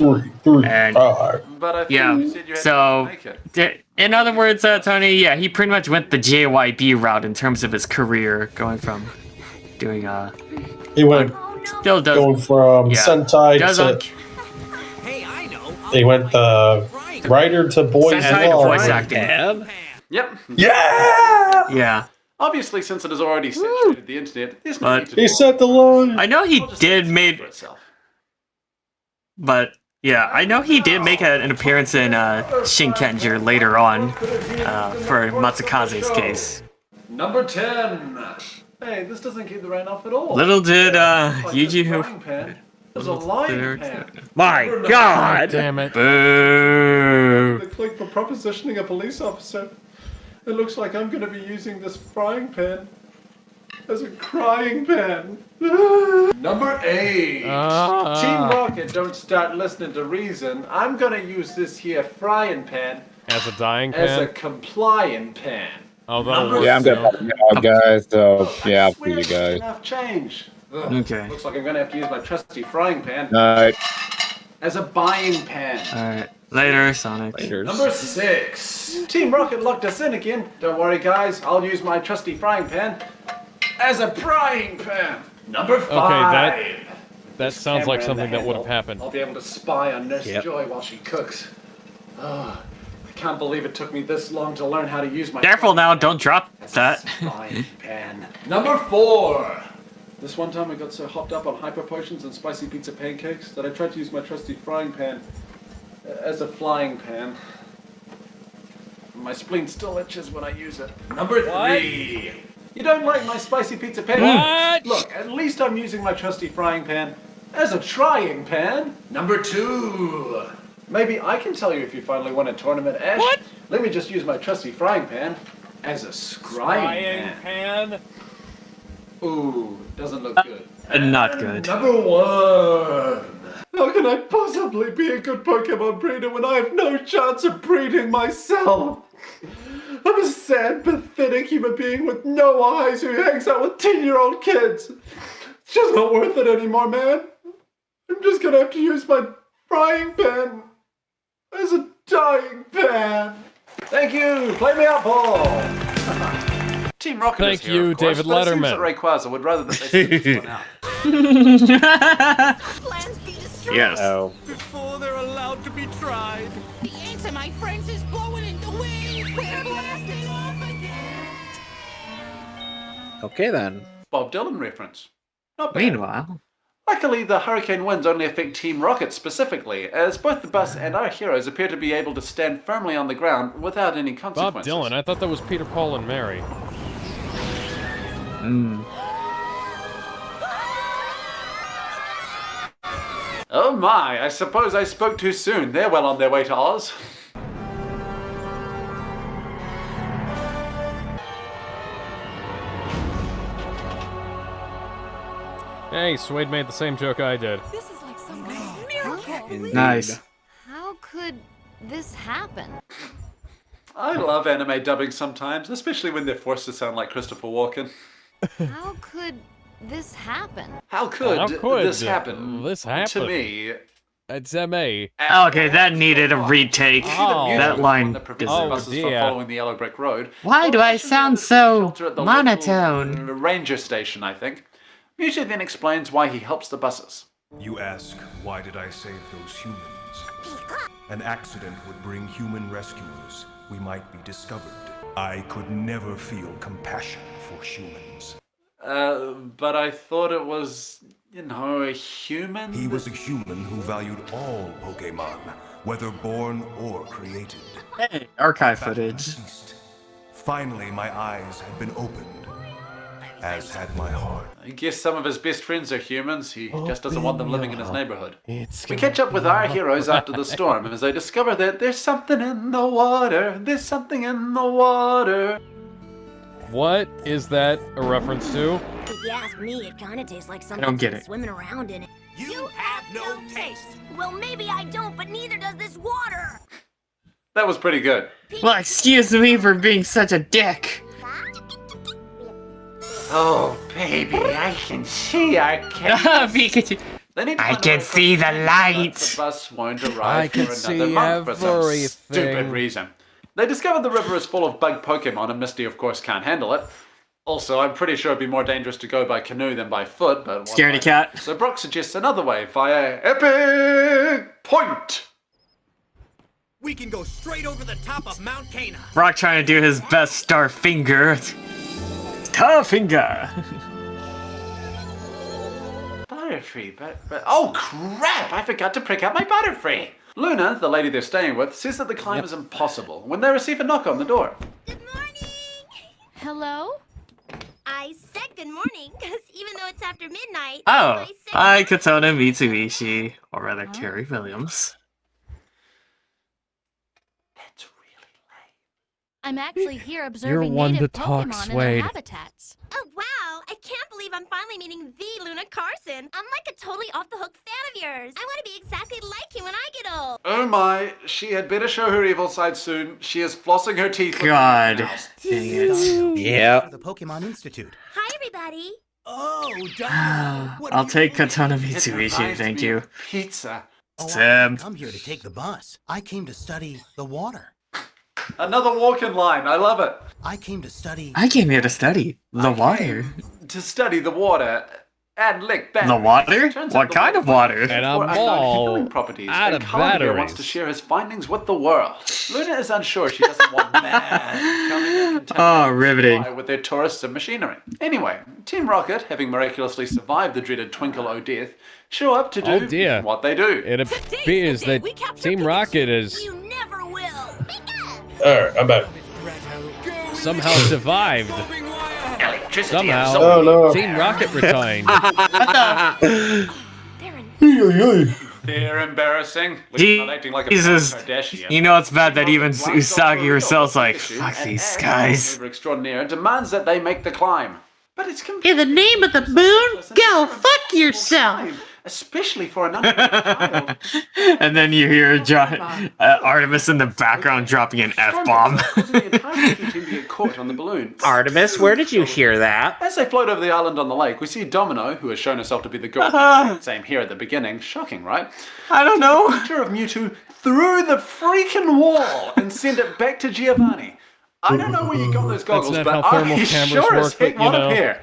And, But I thought yeah, you said you had so, to make it. in other words, Tony, yeah, he pretty much went the JYB route in terms of his career, going from doing, He went still does, going from yeah, Sentai does to. He went writer to boys Sentai to Love. voice acting. Yep. Yeah. Yeah. Obviously, since it has already saturated the internet, there's no But need to He set the line. I know he did but yeah, I know he did make an appearance in Shinkenger later on for Matsukaze's case. Number 10. Hey, this doesn't keep the rain off at all. Little did Like this Yuji frying pan. There's a lion pan. My Number God! 9. Damn it. Boo! The click for propositioning a police officer. It looks like I'm going to be using this frying pan as a crying pan. Number 8. Team Rocket, don't start listening to reason. I'm going to use this here frying pan As a dying as a pan? complying pan. Oh, that'll Number work. Yeah, I'm gonna help you out, guys. So yeah, I'll see you Where's guys. enough change? Okay. Looks like I'm going to have to use my trusty frying pan Night. as a buying pan. Alright. Later, Sonic. Number 6. Team Rocket locked us in again. Don't worry, guys. I'll use my trusty frying pan as a frying pan. Number 5. Okay, that sounds like something that would have happened. I'll be able to spy on Nurse Yep. Joy while she cooks. Oh, I can't believe it took me this long to learn how to use my Careful now, don't drop that. frying pan. Number 4. This one time I got so hopped up on hyper potions and spicy pizza pancakes that I tried to use my trusty frying pan as a flying pan. My spleen still itches when I use it. Number 3. You don't like my spicy pizza pancakes? Look, at least I'm using my trusty frying pan as a trying pan. Number 2. Maybe I can tell you if you finally won a tournament, Ash. What? Let me just use my trusty frying pan as a scrying pan. Ooh, doesn't look good. Not good. Number 1. How can I possibly be a good Pokemon breeder when I have no chance of breeding myself? I'm a sad, pathetic human being with no eyes who hangs out with 10-year-old kids. It's just not worth it anymore, man. I'm just gonna have to use my frying pan as a dying pan. Thank you. Play me out, Paul. Team Rocket Thank is here, you, of course, David but it seems Letterman. that Rayquaza would rather that they sit this one out. Plans be destroyed Yes. Oh. Before they're allowed to be tried. The answer, my friends, is blowing in the wind. We're blasting off again. Okay then. Bob Dylan reference. Not bad. Meanwhile. Luckily, the hurricane winds only affect Team Rocket specifically, as both the bus and our heroes appear to be able to stand firmly on the ground without any Bob consequences. Dylan, I thought that was Peter, Paul, and Mary. Oh my, I suppose I spoke too soon. They're well on their way to Oz. Hey, Suede made the same joke I did. This is like some kind of miracle. Nice. How could this happen? I love anime dubbing sometimes, especially when they're forced to sound like Christopher Walken. How could this happen? How could this happen? This happen? To me. It's M.A. Okay, that needed a retake. Oh. That line That prevents deserves. buses from following the yellow brick road. Why do I sound so monotone? Ranger station, I think. Mewtwo then explains why he helps the buses. You ask, why did I save those humans? An accident would bring human rescuers. We might be discovered. I could never feel compassion for humans. But I thought it was, a human? He was a human who valued all Pokemon, whether born or created. Hey, archive footage. Finally, my eyes had been opened. as had my heart. I guess some of his best friends are humans. He just doesn't want them living in his neighborhood. We We catch up with our heroes after the storm as they discover that there's something in the water. There's something in the water. What is that a reference to? If you ask me, it kind of tastes like something don't get it. swimming around in it. You have no taste. Well, maybe I don't, but neither does this water. That was pretty good. Well, excuse me for being such a dick. Oh, baby, I can see our Pikachu. I can see the light. The bus won't arrive I can for see another month for some everything. stupid reason. They discover the river is full of bug Pokemon, and Misty, of course, can't handle it. Also, I'm pretty sure it'd be more dangerous to go by canoe than by foot, but... Scaredy cat. So Brock suggests another way via Epic Point. We can go straight over the top of Mount Cana. Brock trying to do his best Starfinger. Starfinger. Butterfree, but oh crap! I forgot to prick out my Butterfree. Luna, the lady they're staying with, says that the climb is impossible when they receive a knock on the door. Hello? I said good morning, because even though it's after midnight... Oh, hi, Katona Mitsubishi, or rather Terry Williams. I'm actually here observing You're one to native talk, Pokemon in their Suede. habitats. Oh wow, I can't believe I'm finally meeting the Luna Carson. I'm like a totally off-the-hook fan of yours. I want to be exactly like you when I get old. Oh my, she had better show her evil side soon. She is flossing her teeth. God. Dang it. Yeah. The Pokemon Institute. Hi everybody. Oh, I'll take Katona Mitsubishi, thank you. Pizza. Sam. I'm here to take the bus. I came to study the water. Another walk-in line. I love it. I came to study... I came here to study the water. To study the water and lick back. The water? Turns What out the kind of water? And for I'm unknown all healing properties, out and of Columbia batteries. wants to share his findings with the world. Luna is unsure she doesn't want man coming in contaminating Oh, riveting. supply with their tourists and machinery. Anyway, Team Rocket, having miraculously survived the dreaded Twinkle O death, show up to do Oh dear. what they do. It appears that Team Rocket is Alright, I'm back. somehow survived. Electricity Somehow, Oh, no. Team Rocket retired. They're embarrassing. We're not acting like a Jesus. Kardashian. You know it's bad that even Usagi herself's like, fuck these guys. Extraordinaire demands that they make the climb. But it's In the name of the moon, go fuck yourself. especially for an child. And then you hear Artemis in the background dropping an F-bomb. Caught on the balloon. Artemis, where did you hear that? As they float over the island on the lake, we see Domino, who has shown herself to be the girl. Same here at the beginning. Shocking, right? I don't know. Picture of Mewtwo through the freaking wall and send it back to Giovanni. I don't know where you got those goggles, not but how thermal I cameras sure as work, heck but, you want a know. pair.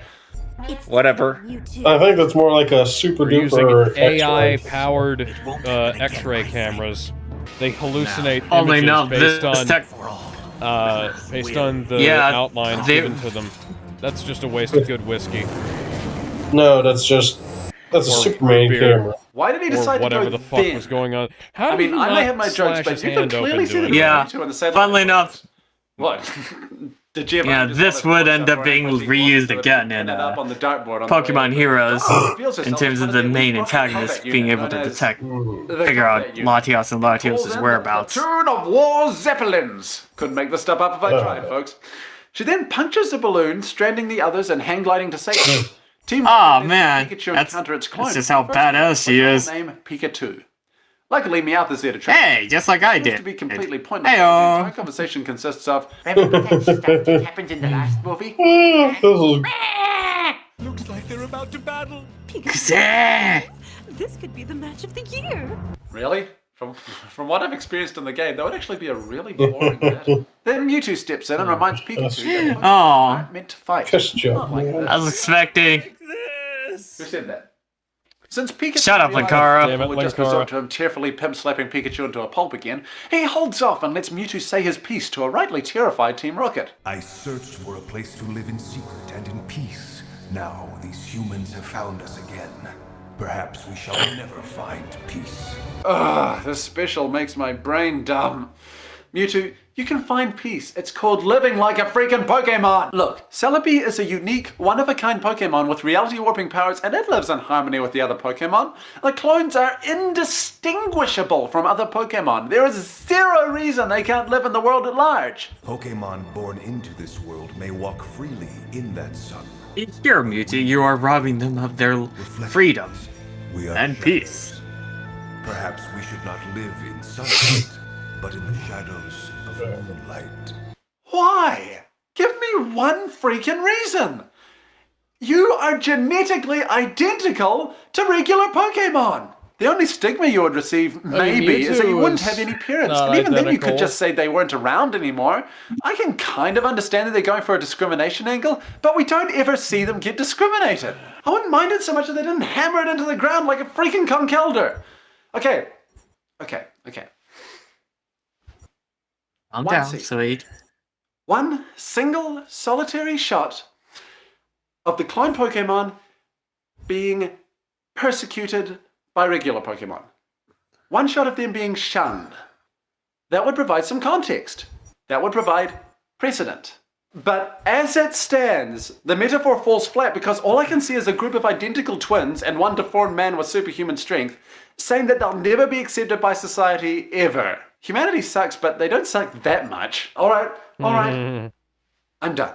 Whatever. I think that's more like a super We're using duper AI-powered X-ray cameras. They hallucinate Only images no, based this on the Yeah, outlines they- given to them. That's just a waste of good whiskey. No, that's a Superman beer. camera. Why did he decide Or whatever to go the fuck thin? was going on. How I did mean, he I may not have my jokes, slash but his you can hand clearly open see the doing it? Yeah, Mewtwo on the side. funnily enough, What? Did Giovanni yeah, just this let it would force end up up right being as he reused walks again through it in and up on the dartboard on the Pokemon way. Heroes, Oh, reveals in herself terms as of one the of main elite combat antagonists unit being able known to as detect, the figure out combat unit. Latios and Calls Latios' in whereabouts. The platoon of war zeppelins. Couldn't make this stuff up if I tried, folks. She then punctures the balloon, stranding the others and hang gliding to safety. Team Oh Rocket lets man, Pikachu that's encounter its clone. just how First, badass she what's is. her name Pikachu. Luckily, Meowth is there to track. Hey, just like I To did. be completely pointless. Heyo. The entire conversation consists of. Remember that stuff that happened in the last movie? Looks like they're about to battle. This could be the match of the year. Really? From what I've experienced in the game, that would actually be a really boring battle. Then Mewtwo steps in and reminds Pikachu that Pokemon Aw. aren't meant to fight. Kiss job. Like I was expecting. Who said that? Since Pikachu Shut up, realizes Linkara. Pikachu Damn it, would just Linkara. resort to him tearfully pimp-slapping Pikachu into a pulp again, he holds off and lets Mewtwo say his piece to a rightly terrified Team Rocket. I searched for a place to live in secret and in peace. Now these humans have found us again. Perhaps we shall never find peace. Ugh, this special makes my brain dumb. Mewtwo, you can find peace. It's called living like a freaking Pokemon. Look, Celebi is a unique, one-of-a-kind Pokemon with reality-warping powers, and it lives in harmony with the other Pokemon. The clones are indistinguishable from other Pokemon. There is zero reason they can't live in the world at large. Pokemon born into this world may walk freely in that sun. Here, Mewtwo, you are robbing them of their freedom and peace. Perhaps we should not live in sunlight, but in the shadows of moonlight. Why? Give me one freaking reason. You are genetically identical to regular Pokemon. The only stigma you would receive, maybe, is that you wouldn't have any parents. And even then you could just say they weren't around anymore. I can kind of understand that they're going for a discrimination angle, but we don't ever see them get discriminated. I wouldn't mind it so much if they didn't hammer it into the ground like a freaking conkelder. Okay. I'm down, Suede. One single solitary shot of the clone Pokemon being persecuted by regular Pokemon. One shot of them being shunned. That would provide some context. That would provide precedent. But as it stands, the metaphor falls flat because all I can see is a group of identical twins and one deformed man with superhuman strength saying that they'll never be accepted by society ever. Humanity sucks, but they don't suck that much. All right. I'm done.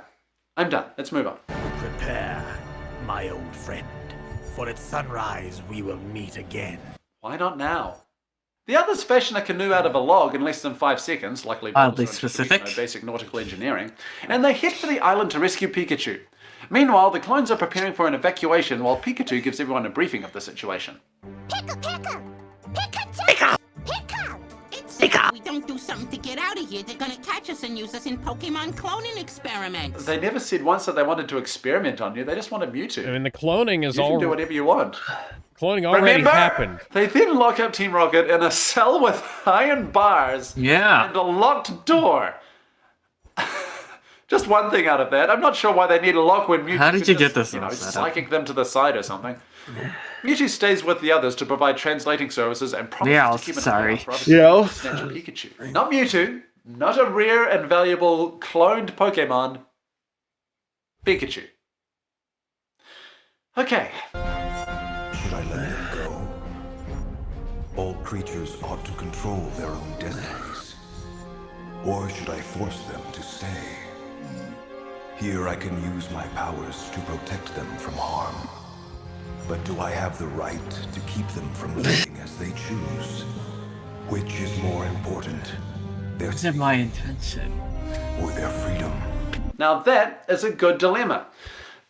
Let's move on. Prepare, my old friend. For at sunrise we will meet again. Why not now? The others fashion a canoe out of a log in less than 5 seconds, luckily specific. Basic nautical engineering, and they head for the island to rescue Pikachu. Meanwhile, the clones are preparing for an evacuation while Pikachu gives everyone a briefing of the situation. Pikachu! If we don't do something to get out of here, they're gonna catch us and use us in Pokemon cloning experiments. They never said once that they wanted to experiment on you, they just wanted Mewtwo. I mean, the cloning is all... You can do whatever you want. Cloning already happened. They then lock up Team Rocket in a cell with iron bars and a locked door. Just one thing out of that. I'm not sure why they need a lock when Mewtwo How did you get just, this psychic them to the side or something. Mewtwo stays with the others to provide translating services and promises to keep an eye out for other snatch Pikachu. Not Mewtwo, not a rare and valuable cloned Pokemon. Pikachu. Okay. Should I let them go? All creatures ought to control their own destinies. Or should I force them to stay? Here I can use my powers to protect them from harm. But do I have the right to keep them from living as they choose? Which is more important? What's in my intention? Or their freedom? Now that is a good dilemma.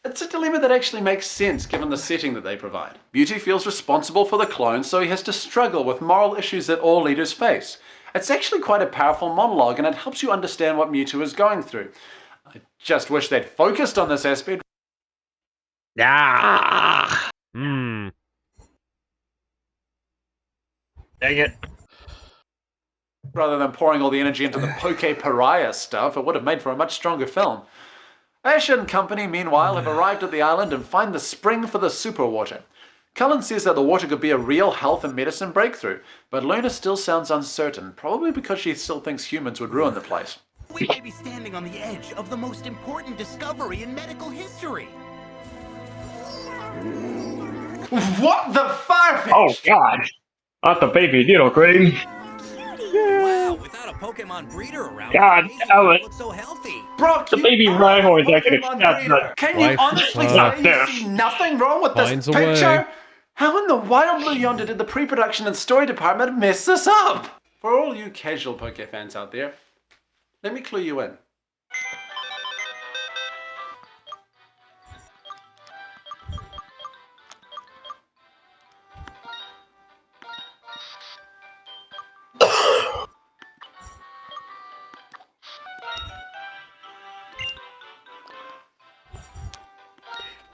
It's a dilemma that actually makes sense given the setting that they provide. Mewtwo feels responsible for the clones, so he has to struggle with moral issues that all leaders face. It's actually quite a powerful monologue, and it helps you understand what Mewtwo is going through. I just wish they'd focused on this aspect. Dang it. Rather than pouring all the energy into the Poke Pariah stuff, it would have made for a much stronger film. Ash and company, meanwhile, have arrived at the island and find the spring for the super water. Cullen says that the water could be a real health and medicine breakthrough, but Luna still sounds uncertain, probably because she still thinks humans would ruin the place. We may be standing on the edge of the most important discovery in medical history. What the firefish? Oh God! Not the baby needle cream. Wow, without a Pokemon breeder around, God, look so healthy. Brock, the baby Rhyhorn that can accept that. Can you honestly say you see nothing wrong with this picture? How in the wild blue yonder did the pre-production and story department mess this up? For all you casual Poke fans out there, let me clue you in.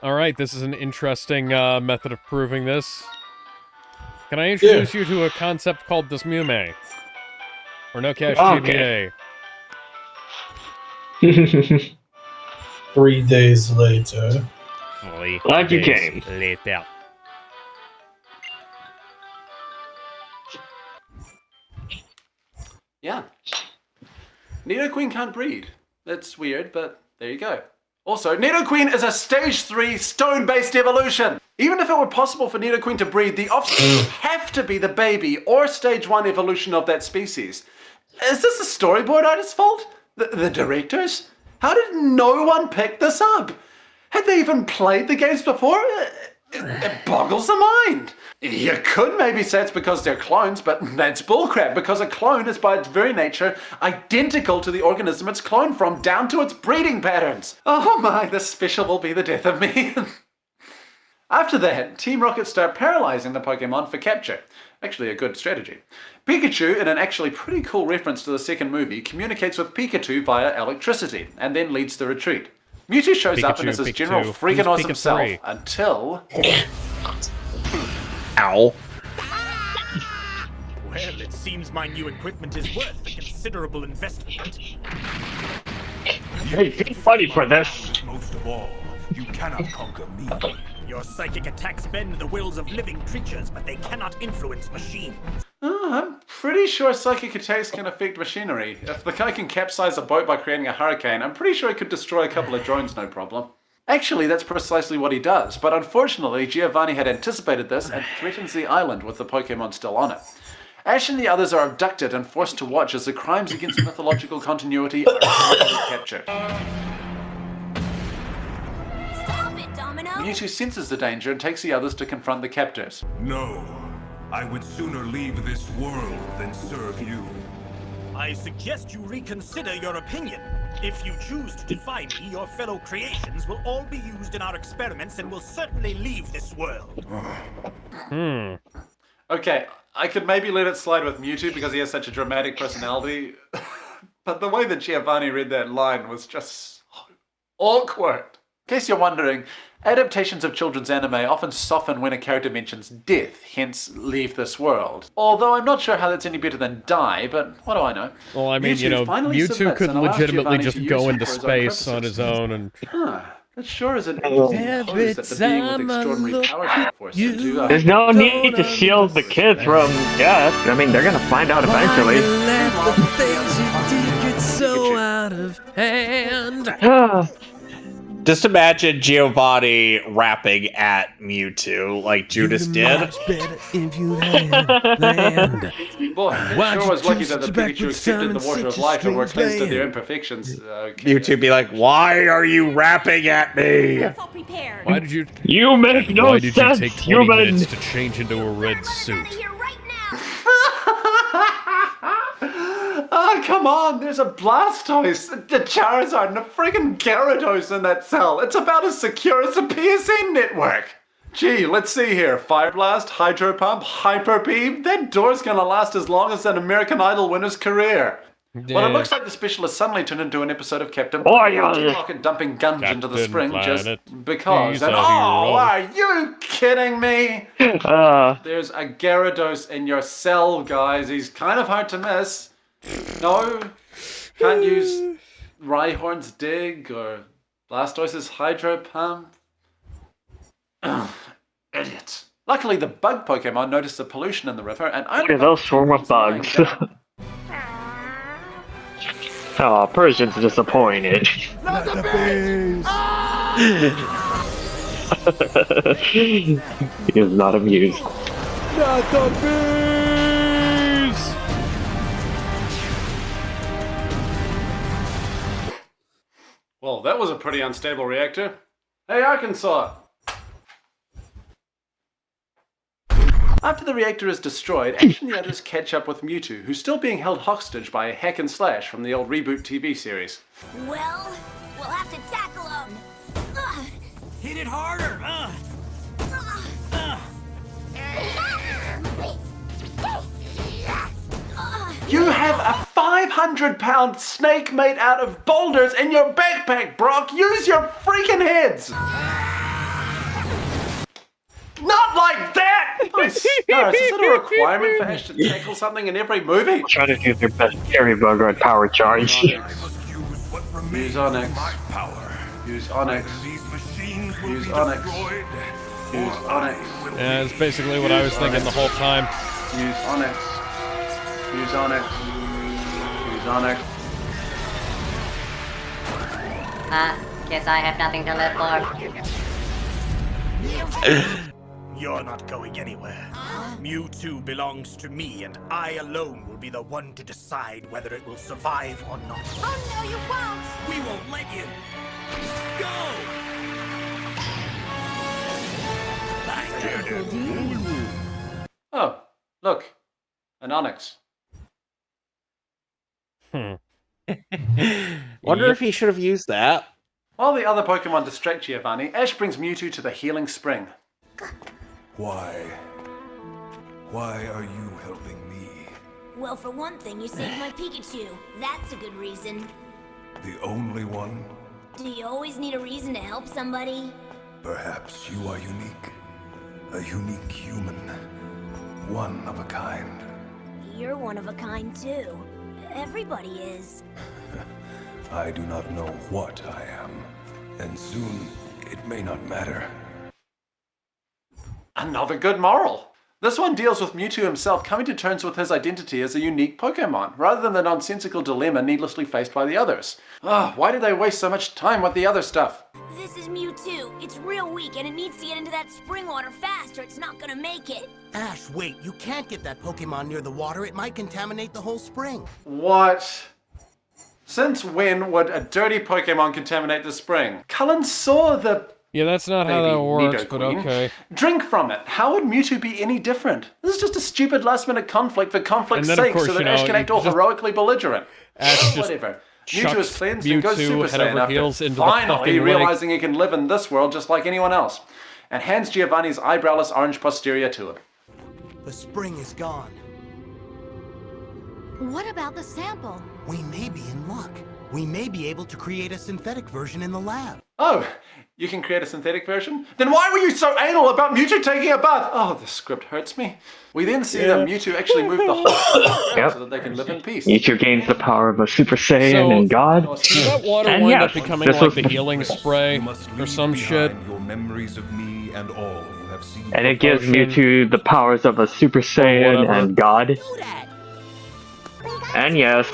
Alright, this is an interesting method of proving this. Can I introduce you to a concept called Dismume? Or no cash GBA? 3 days later. Like you came. Later. Yeah. Nidoqueen can't breed. That's weird, but there you go. Also, Nidoqueen is a stage 3 stone-based evolution. Even if it were possible for Nidoqueen to breed, the offspring would have to be the baby or stage 1 evolution of that species. Is this the storyboard artist's fault? The directors? How did no one pick this up? Had they even played the games before? It boggles the mind. You could maybe say it's because they're clones, but that's bullcrap, because a clone is by its very nature identical to the organism it's cloned from, down to its breeding patterns. Oh my, this special will be the death of me. After that, Team Rocket start paralyzing the Pokemon for capture. Actually a good strategy. Pikachu, in an actually pretty cool reference to the second movie, communicates with Pikachu via electricity, and then leads the retreat. Mewtwo shows up and is his general freaking awesome himself until... Ow. Well, it seems my new equipment is worth a considerable investment. Hey, get money for this. Most of all, you cannot conquer me. Your psychic attacks bend the wills of living creatures, but they cannot influence machines. I'm pretty sure psychic attacks can affect machinery. If the guy can capsize a boat by creating a hurricane, I'm pretty sure he could destroy a couple of drones, no problem. Actually, that's precisely what he does, but unfortunately, Giovanni had anticipated this and threatens the island with the Pokemon still on it. Ash and the others are abducted and forced to watch as the crimes against mythological continuity are captured. Stop it, Domino! Mewtwo senses the danger and takes the others to confront the captors. No, I would sooner leave this world than serve you. I suggest you reconsider your opinion. If you choose to defy me, your fellow creations will all be used in our experiments and will certainly leave this world. Okay, I could maybe let it slide with Mewtwo because he has such a dramatic personality, but the way that Giovanni read that line was just so awkward. In case you're wondering, adaptations of children's anime often soften when a character mentions death, hence leave this world. Although I'm not sure how that's any better than die, but what do I know? Well, I mean, Mewtwo could legitimately just go into space on his own and... That sure is an interesting pose that the being with extraordinary powers are forced into. There's no need to shield the kids from death. I mean, they're gonna find out eventually. So out of hand. Just imagine Giovanni rapping at Mewtwo like Judas did. Boy, I sure was lucky that the Pikachu accepted the water of life and were cleansed of their imperfections. Mewtwo be like, "Why are you rapping at me?" Why did you? You make no Why did sense, you take 20 human. minutes to change into a red suit? Oh, come on, there's a Blastoise, a Charizard, and a friggin' Gyarados in that cell. It's about as secure as a PSN network. Gee, let's see here. Fire Blast, Hydro Pump, Hyper Beam. That door's gonna last as long as an American Idol winner's career. Well, it looks like the special has suddenly turned into an episode of Captain Rocket dumping guns into the spring just because. And are you kidding me? There's a Gyarados in your cell, guys. He's kind of hard to miss. No, can't use Rhyhorn's Dig or Blastoise's Hydro Pump. Idiot. Luckily, the bug Pokemon noticed the pollution in the river and Look at those swarm of bugs. Oh, Persian's disappointed. Not the bees! He is not amused. Not the bees! Well, that was a pretty unstable reactor. Hey, Arkansas! After the reactor is destroyed, Ash and the others catch up with Mewtwo, who's still being held hostage by a hack and slash from the old Reboot TV series. Well, we'll have to tackle him. Hit it harder. You have a 500-pound snake made out of boulders in your backpack, Brock! Use your freaking heads! Not like that! My stars, is it a requirement for Ash to tackle something in every movie? Try to do their best Fairy Bug on Power Charge. Use Onyx. Use Onyx. Use Onyx. Use Onyx. Yeah, that's basically what I was thinking the whole time. Use Onyx. Use Onyx. Use Onyx. Guess I have nothing to live for. You're not going anywhere. Mewtwo belongs to me, and I alone will be the one to decide whether it will survive or not. Oh no, you won't! We won't let you. Go! Oh, look. An onyx. Wonder if he should have used that. While the other Pokemon distract Giovanni, Ash brings Mewtwo to the healing spring. Why? Why are you helping me? Well, for one thing, you saved my Pikachu. That's a good reason. The only one? Do you always need a reason to help somebody? Perhaps you are unique. A unique human. One of a kind. You're one of a kind, too. Everybody is. I do not know what I am. And soon, it may not matter. Another good moral. This one deals with Mewtwo himself coming to terms with his identity as a unique Pokemon, rather than the nonsensical dilemma needlessly faced by the others. Why did they waste so much time with the other stuff? This is Mewtwo. It's real weak, and it needs to get into that spring water fast, or it's not gonna make it. Ash, wait. You can't get that Pokemon near the water. It might contaminate the whole spring. What? Since when would a dirty Pokemon contaminate the spring? Cullen saw the... Yeah, that's not how that works, but Nidoqueen. okay. Drink from it. How would Mewtwo be any different? This is just a stupid last-minute conflict for conflict's And then, of sake, course, so that you know, Ash can act all just- heroically belligerent. Ash Oh, just whatever. Mewtwo chucks is cleansed and goes Mewtwo Super head Saiyan over after heels into the finally fucking lake. realizing he can live in this world just like anyone else, and hands Giovanni's eyebrowless orange posterior to him. The spring is gone. What about the sample? We may be in luck. We may be able to create a synthetic version in the lab. Oh, you can create a synthetic version? Then why were you so anal about Mewtwo taking a bath? Oh, the script hurts me. We then see that Mewtwo actually moved the whole Yep. so that they can live in peace. Mewtwo gains the power of a Super Saiyan So, and God. Did that water And wind yes, up becoming this like was the healing spray or some shit? Your memories of me and all you have seen. And it gives Potion. Mewtwo the powers of a Super Saiyan whatever. and God. And yes,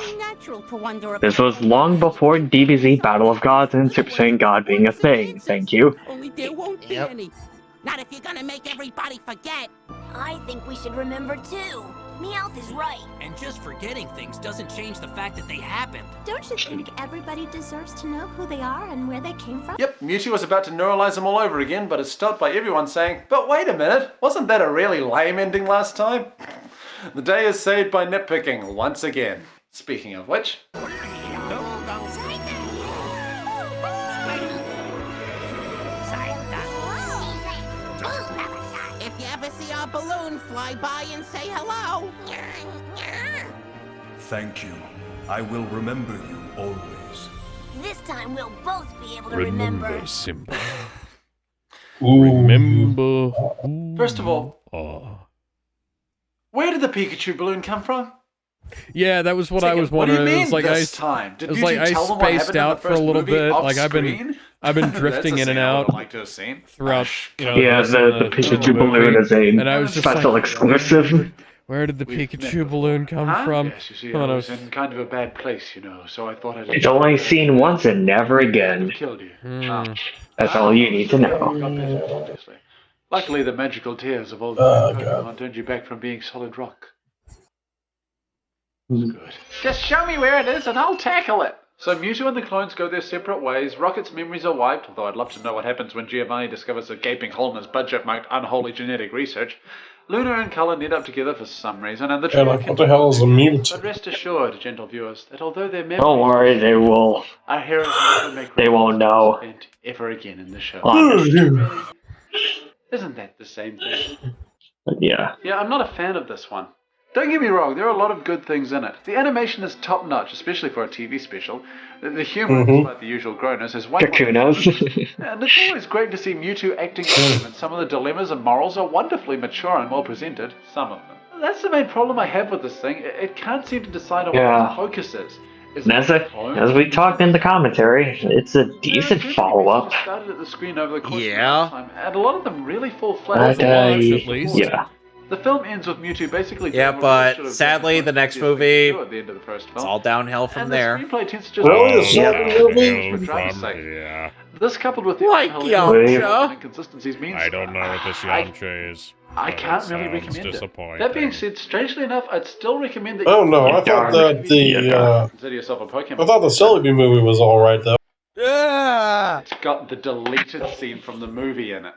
this was long before DBZ Battle of Gods and Super Saiyan God being a thing. Thank you. Only there won't be any. Not if you're gonna make everybody forget. I think we should remember too. Meowth is right. And just forgetting things doesn't change the fact that they happened. Don't you think everybody deserves to know who they are and where they came from? Yep, Mewtwo was about to neuralize them all over again, but is stopped by everyone saying, "But wait a minute, wasn't that a really lame ending last time?" The day is saved by nitpicking once again. Speaking of which... If you ever see our balloon, fly by and say hello. Thank you. I will remember you always. This time we'll both be able to remember. Simba. Remember. First of all, where did the Pikachu balloon come from? Yeah, that was what I was What do you wondering. mean It was like this time? Did it was Mewtwo like I tell them what spaced happened in the out for a first little movie bit. off Like I've been screen? drifting That's a in and scene I out would've liked to have seen. throughout. You know, Yeah, rest of the Pikachu balloon is and I was a just special like, exclusive. Where did the Pikachu balloon come from? Yes, you see, Come on, I I was was- in kind of a bad place, you know, so I thought I'd... It's only seen once and never again. Killed you. That's all you need to know. Got better, obviously. Luckily, the magical tears of all the Pokemon turned you back from being solid rock. Good. Just show me where it is and I'll tackle it! So Mewtwo and the clones go their separate ways, Rocket's memories are wiped, although I'd love to know what happens when Giovanni discovers a gaping hole in his budget marked unholy genetic research. Luna and Cullen end up together for some reason, and the Yeah, trio like, what the hell is a Mewtwo? But rest assured, gentle viewers, that although their memories Don't worry, they will. our heroes never make They won't know. event ever again in the show. Oh. Isn't that the same thing? Yeah. Yeah, I'm not a fan of this one. Don't get me wrong, there are a lot of good things in it. The animation is top-notch, especially for a TV special. The humor, despite the usual groaners, is way more... Kakunas. And it's always great to see Mewtwo acting with and some of the dilemmas and morals are wonderfully mature and well presented. Some of them. That's the main problem I have with this thing. It can't seem to decide on Yeah. what the focus is. And as we talked in the commentary, it's a decent follow-up. Started at the screen over the course of the time, and a lot of them really fall flat. But, at least. yeah. The film ends with Mewtwo basically Yeah, doing what we should but have sadly, done the next obvious thing to movie, do at the end of the first it's film. all downhill from And there. the screenplay tends to just Really? A Zelda movie? for drama's from sake. here. This coupled with the Like unhelpful Yamcha. inconsistencies means I don't know what this Yamcha is. I but can't it really sounds recommend it. disappointing. That being said, strangely enough, I'd still recommend that Oh you no, I thought that consider yourself a Pokemon. I thought the Celebi movie was alright though. It's got the deleted scene from the movie in it.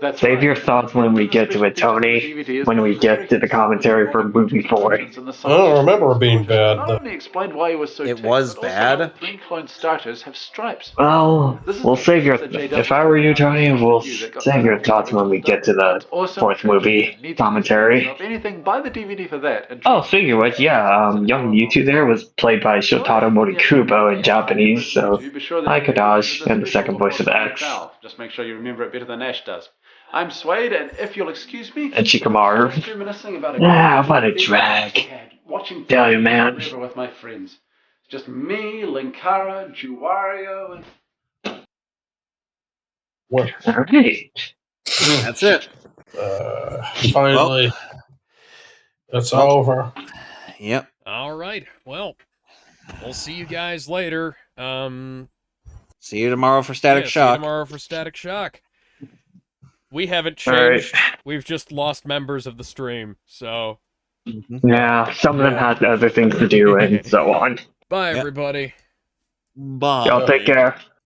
That's Save right. your thoughts when we get to it, Tony. When we get to the commentary for movie 4. I don't remember it being bad Not though. only explained why he was so It was but also how bad. the 3 clone starters have stripes. Well, This is we'll the save your. difference that JW If I were you, Tony, we'll that got save your thoughts when we get to the awesome. 4th movie Need to commentary. If anything, buy the DVD for that. And Oh, speaking of which, yeah, young Mewtwo there was played by Shotaro Morikubo in Japanese, so be sure that I you could this and the visual second voice of before X. Valve. Just make sure you remember it better than Ash does. I'm Suede, and if you'll excuse me, And Shikamaru. just reminiscing about Ah, what a drag. Watching Tell you, man. forever with my friends. It's just me, Linkara, Juwario, and Alright. That's it. Finally, it's over. Yep. All right. Well, we'll see you guys later. See you tomorrow for Static See you Shock. tomorrow for Static Shock. We haven't All right. changed. We've just lost members of the stream. So. Yeah, some of them had other things to do and so on. Bye, everybody. Bye. Y'all take care.